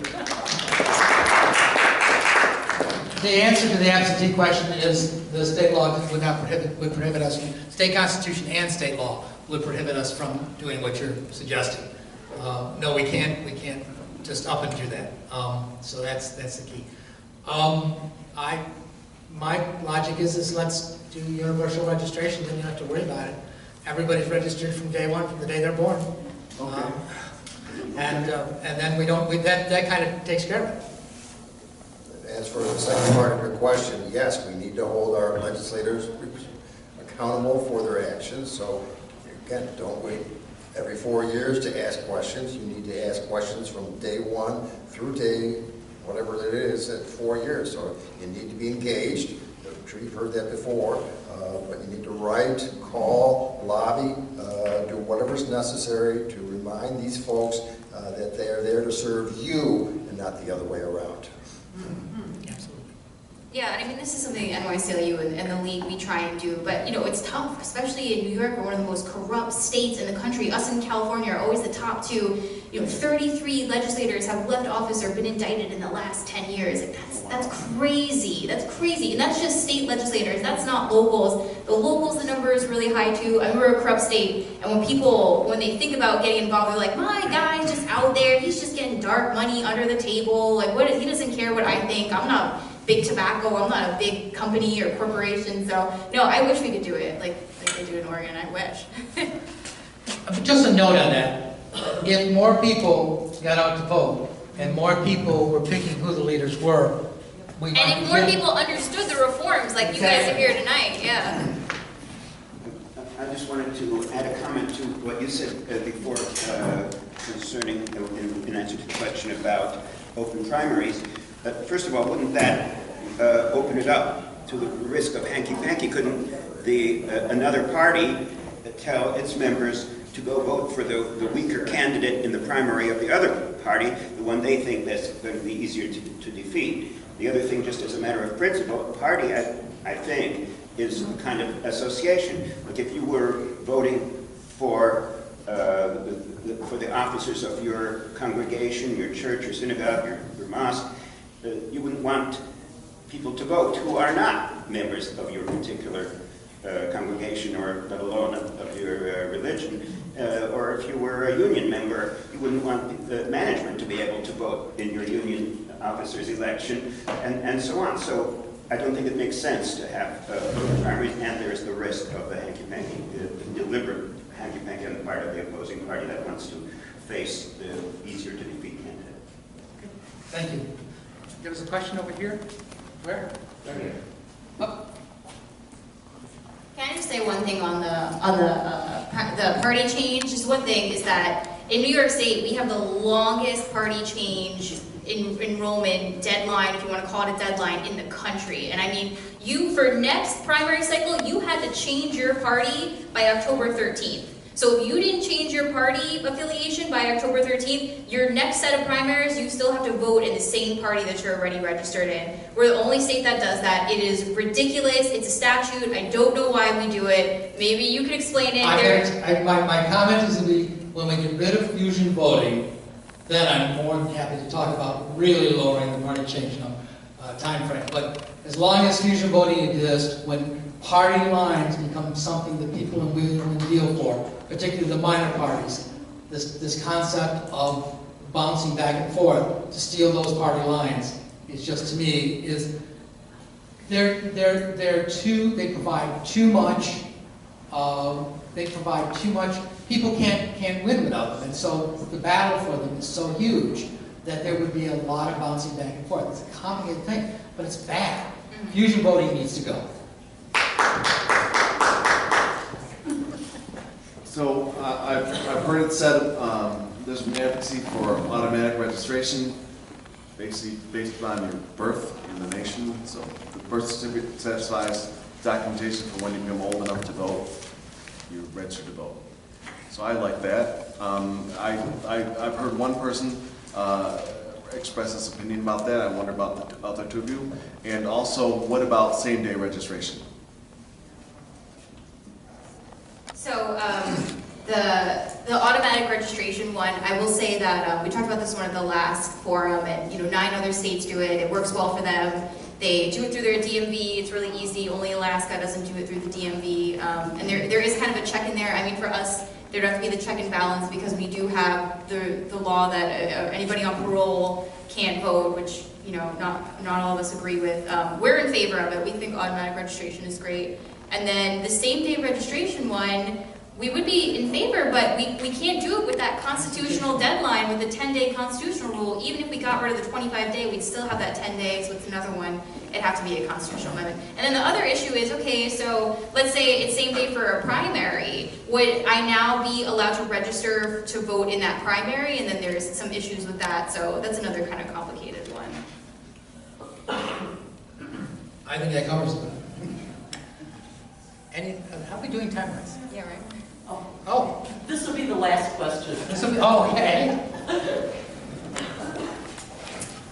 The answer to the absentee question is the state law would prohibit us, state constitution and state law would prohibit us from doing what you're suggesting. No, we can't just up and do that. So that's the key. My logic is let's do universal registration, then you don't have to worry about it. Everybody's registered from day one, from the day they're born. Okay. And then that kind of takes care of it. As for the second part of your question, yes, we need to hold our legislators accountable for their actions. So again, don't wait every 4 years to ask questions. You need to ask questions from day one through day whatever it is at 4 years. So you need to be engaged. I'm sure you've heard that before, but you need to write, call, lobby, do whatever's necessary to remind these folks that they are there to serve you and not the other way around. Yeah, and I mean, this is something NYCLU and the league we try and do, but it's tough, especially in New York, we're one of the most corrupt states in the country. Us in California are always the top two. 33 legislators have left office or been indicted in the last 10 years. Like, that's crazy. That's crazy. And that's just state legislators. That's not locals. The locals, the number is really high too. I mean, we're a corrupt state, and when they think about getting involved, they're like, my guy's just out there. He's just getting dark money under the table. Like, he doesn't care what I think. I'm not big tobacco. I'm not a big company or corporation. So, no, I wish we could do it like they do in Oregon. I wish. Just a note on that. If more people got out to vote and more people were picking who the leaders were, and if more people understood the reforms like you guys are here tonight, yeah. I just wanted to add a comment to what you said before concerning, in answer to the question about open primaries. First of all, wouldn't that open it up to the risk of hanky-panky? Couldn't another party tell its members to go vote for the weaker candidate in the primary of the other party, the one they think that's going to be easier to defeat? The other thing, just as a matter of principle, a party, I think, is a kind of association. Like if you were voting for the officers of your congregation, your church, your synagogue, your mosque, you wouldn't want people to vote who are not members of your particular congregation or let alone of your religion. Or if you were a union member, you wouldn't want the management to be able to vote in your union officer's election, and so on. So I don't think it makes sense to have primaries, and there's the risk of the hanky-panky, the deliberate hanky-panky on the part of the opposing party that wants to face the easier to defeat candidate. Okay. Thank you. There was a question over here. Where? Right here. Oh. Can I just say one thing on the party change? Just one thing is that in New York State, we have the longest party change enrollment deadline, if you want to call it a deadline, in the country. And I mean, for next primary cycle, you had to change your party by October 13th. So if you didn't change your party affiliation by October 13th, your next set of primaries, you still have to vote in the same party that you're already registered in. We're the only state that does that. It is ridiculous. It's a statute. I don't know why we do it. Maybe you could explain it. My comment is to be, when we get rid of fusion voting, then I'm more than happy to talk about really lowering the party change time frame. But as long as fusion voting exists, when party lines become something that people are willing to deal for, particularly the minor parties, this concept of bouncing back and forth to steal those party lines is just, to me, is they provide too much. They provide too much. People can't win without them, and so the battle for them is so huge that there would be a lot of bouncing back and forth. It's a complicated thing, but it's bad. Fusion voting needs to go. So I've heard it said there's an advocacy for automatic registration, basically based on your birth in the nation. So the birth certificate satisfies documentation for when you become old enough to vote, you're registered to vote. So I like that. I've heard one person express his opinion about that. I wonder about the two of you. And also, what about same-day registration? So the automatic registration one, I will say that we talked about this one at the last forum, and 9 other states do it. It works well for them. They do it through their DMV. It's really easy. Only Alaska doesn't do it through the DMV. And there is kind of a check in there. I mean, for us, there'd have to be the check and balance because we do have the law that anybody on parole can't vote, which not all of us agree with. We're in favor of it. We think automatic registration is great. And then the same-day registration one, we would be in favor, but we can't do it with that constitutional deadline, with the 10-day constitutional rule. Even if we got rid of the 25-day, we'd still have that 10 days, so it's another one. It'd have to be a constitutional amendment. And then the other issue is, okay, so let's say it's same day for a primary. Would I now be allowed to register to vote in that primary? And then there's some issues with that, so that's another kind of complicated one. I think that covers it. How are we doing time-wise? Yeah, right. Oh, This will be the last question. okay.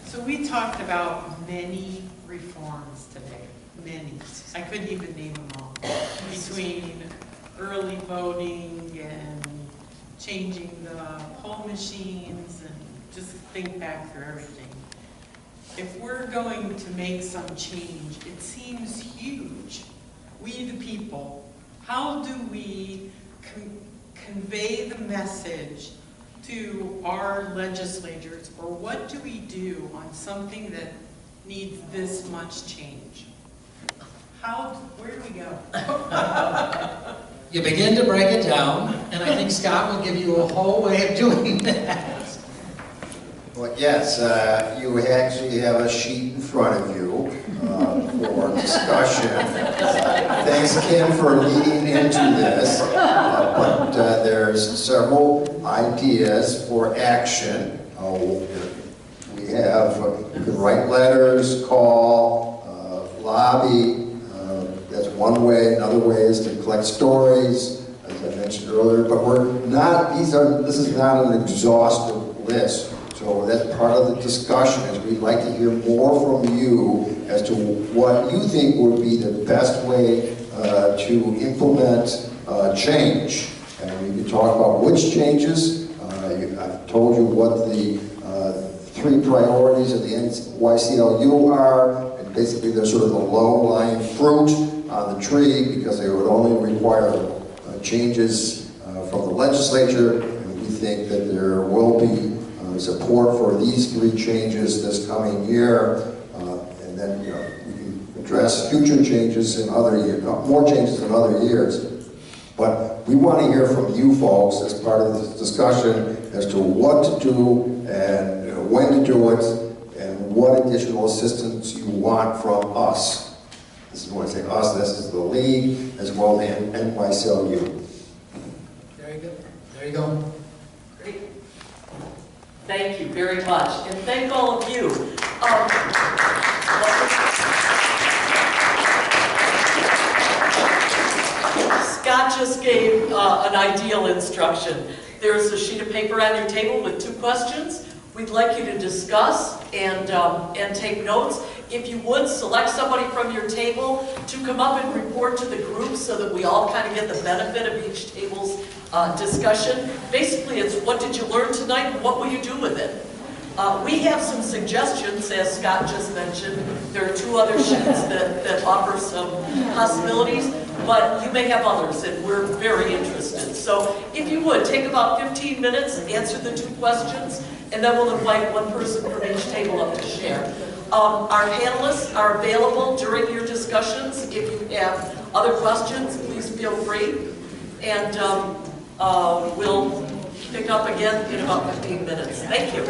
So we talked about many reforms today, many. I couldn't even name them all. Between early voting and changing the poll machines and just think back through everything. If we're going to make some change, it seems huge. We the people, how do we convey the message to our legislators, or what do we do on something that needs this much change? Where do we go? You begin to break it down, and I think Scott will give you a whole way of doing that. Well, yes, you actually have a sheet in front of you for discussion. Thanks, Kim, for leading into this. But there's several ideas for action. We have, you can write letters, call, lobby. That's one way. Another way is to collect stories, as I mentioned earlier. But this is not an exhaustive list. So that's part of the discussion, is we'd like to hear more from you as to what you think would be the best way to implement change. And we can talk about which changes. I've told you what the 3 priorities of the NYCLU are, and basically they're sort of the low-lying fruit on the tree, because they would only require changes from the legislature, and we think that there will be support for these 3 changes this coming year, and then we can address future changes in other years, more changes in other years. But we want to hear from you folks as part of this discussion as to what to do and when to do it, and what additional assistance you want from us. This is when I say us, this is the league as well as the NYCLU. Very good. There you go. Great. Thank you very much, and thank all of you. Scott just gave an ideal instruction. There's a sheet of paper on your table with 2 questions. We'd like you to discuss and take notes. If you would, select somebody from your table to come up and report to the group so that we all kind of get the benefit of each table's discussion. Basically, it's what did you learn tonight and what will you do with it? We have some suggestions, as Scott just mentioned. There are 2 other sheets that offer some possibilities, but you may have others, and we're very interested. So if you would, take about 15 minutes, answer the 2 questions, and then we'll invite 1 person from each table up to share. Our panelists are available during your discussions. If you have other questions, please feel free. And we'll pick up again in about 15 minutes. Thank you.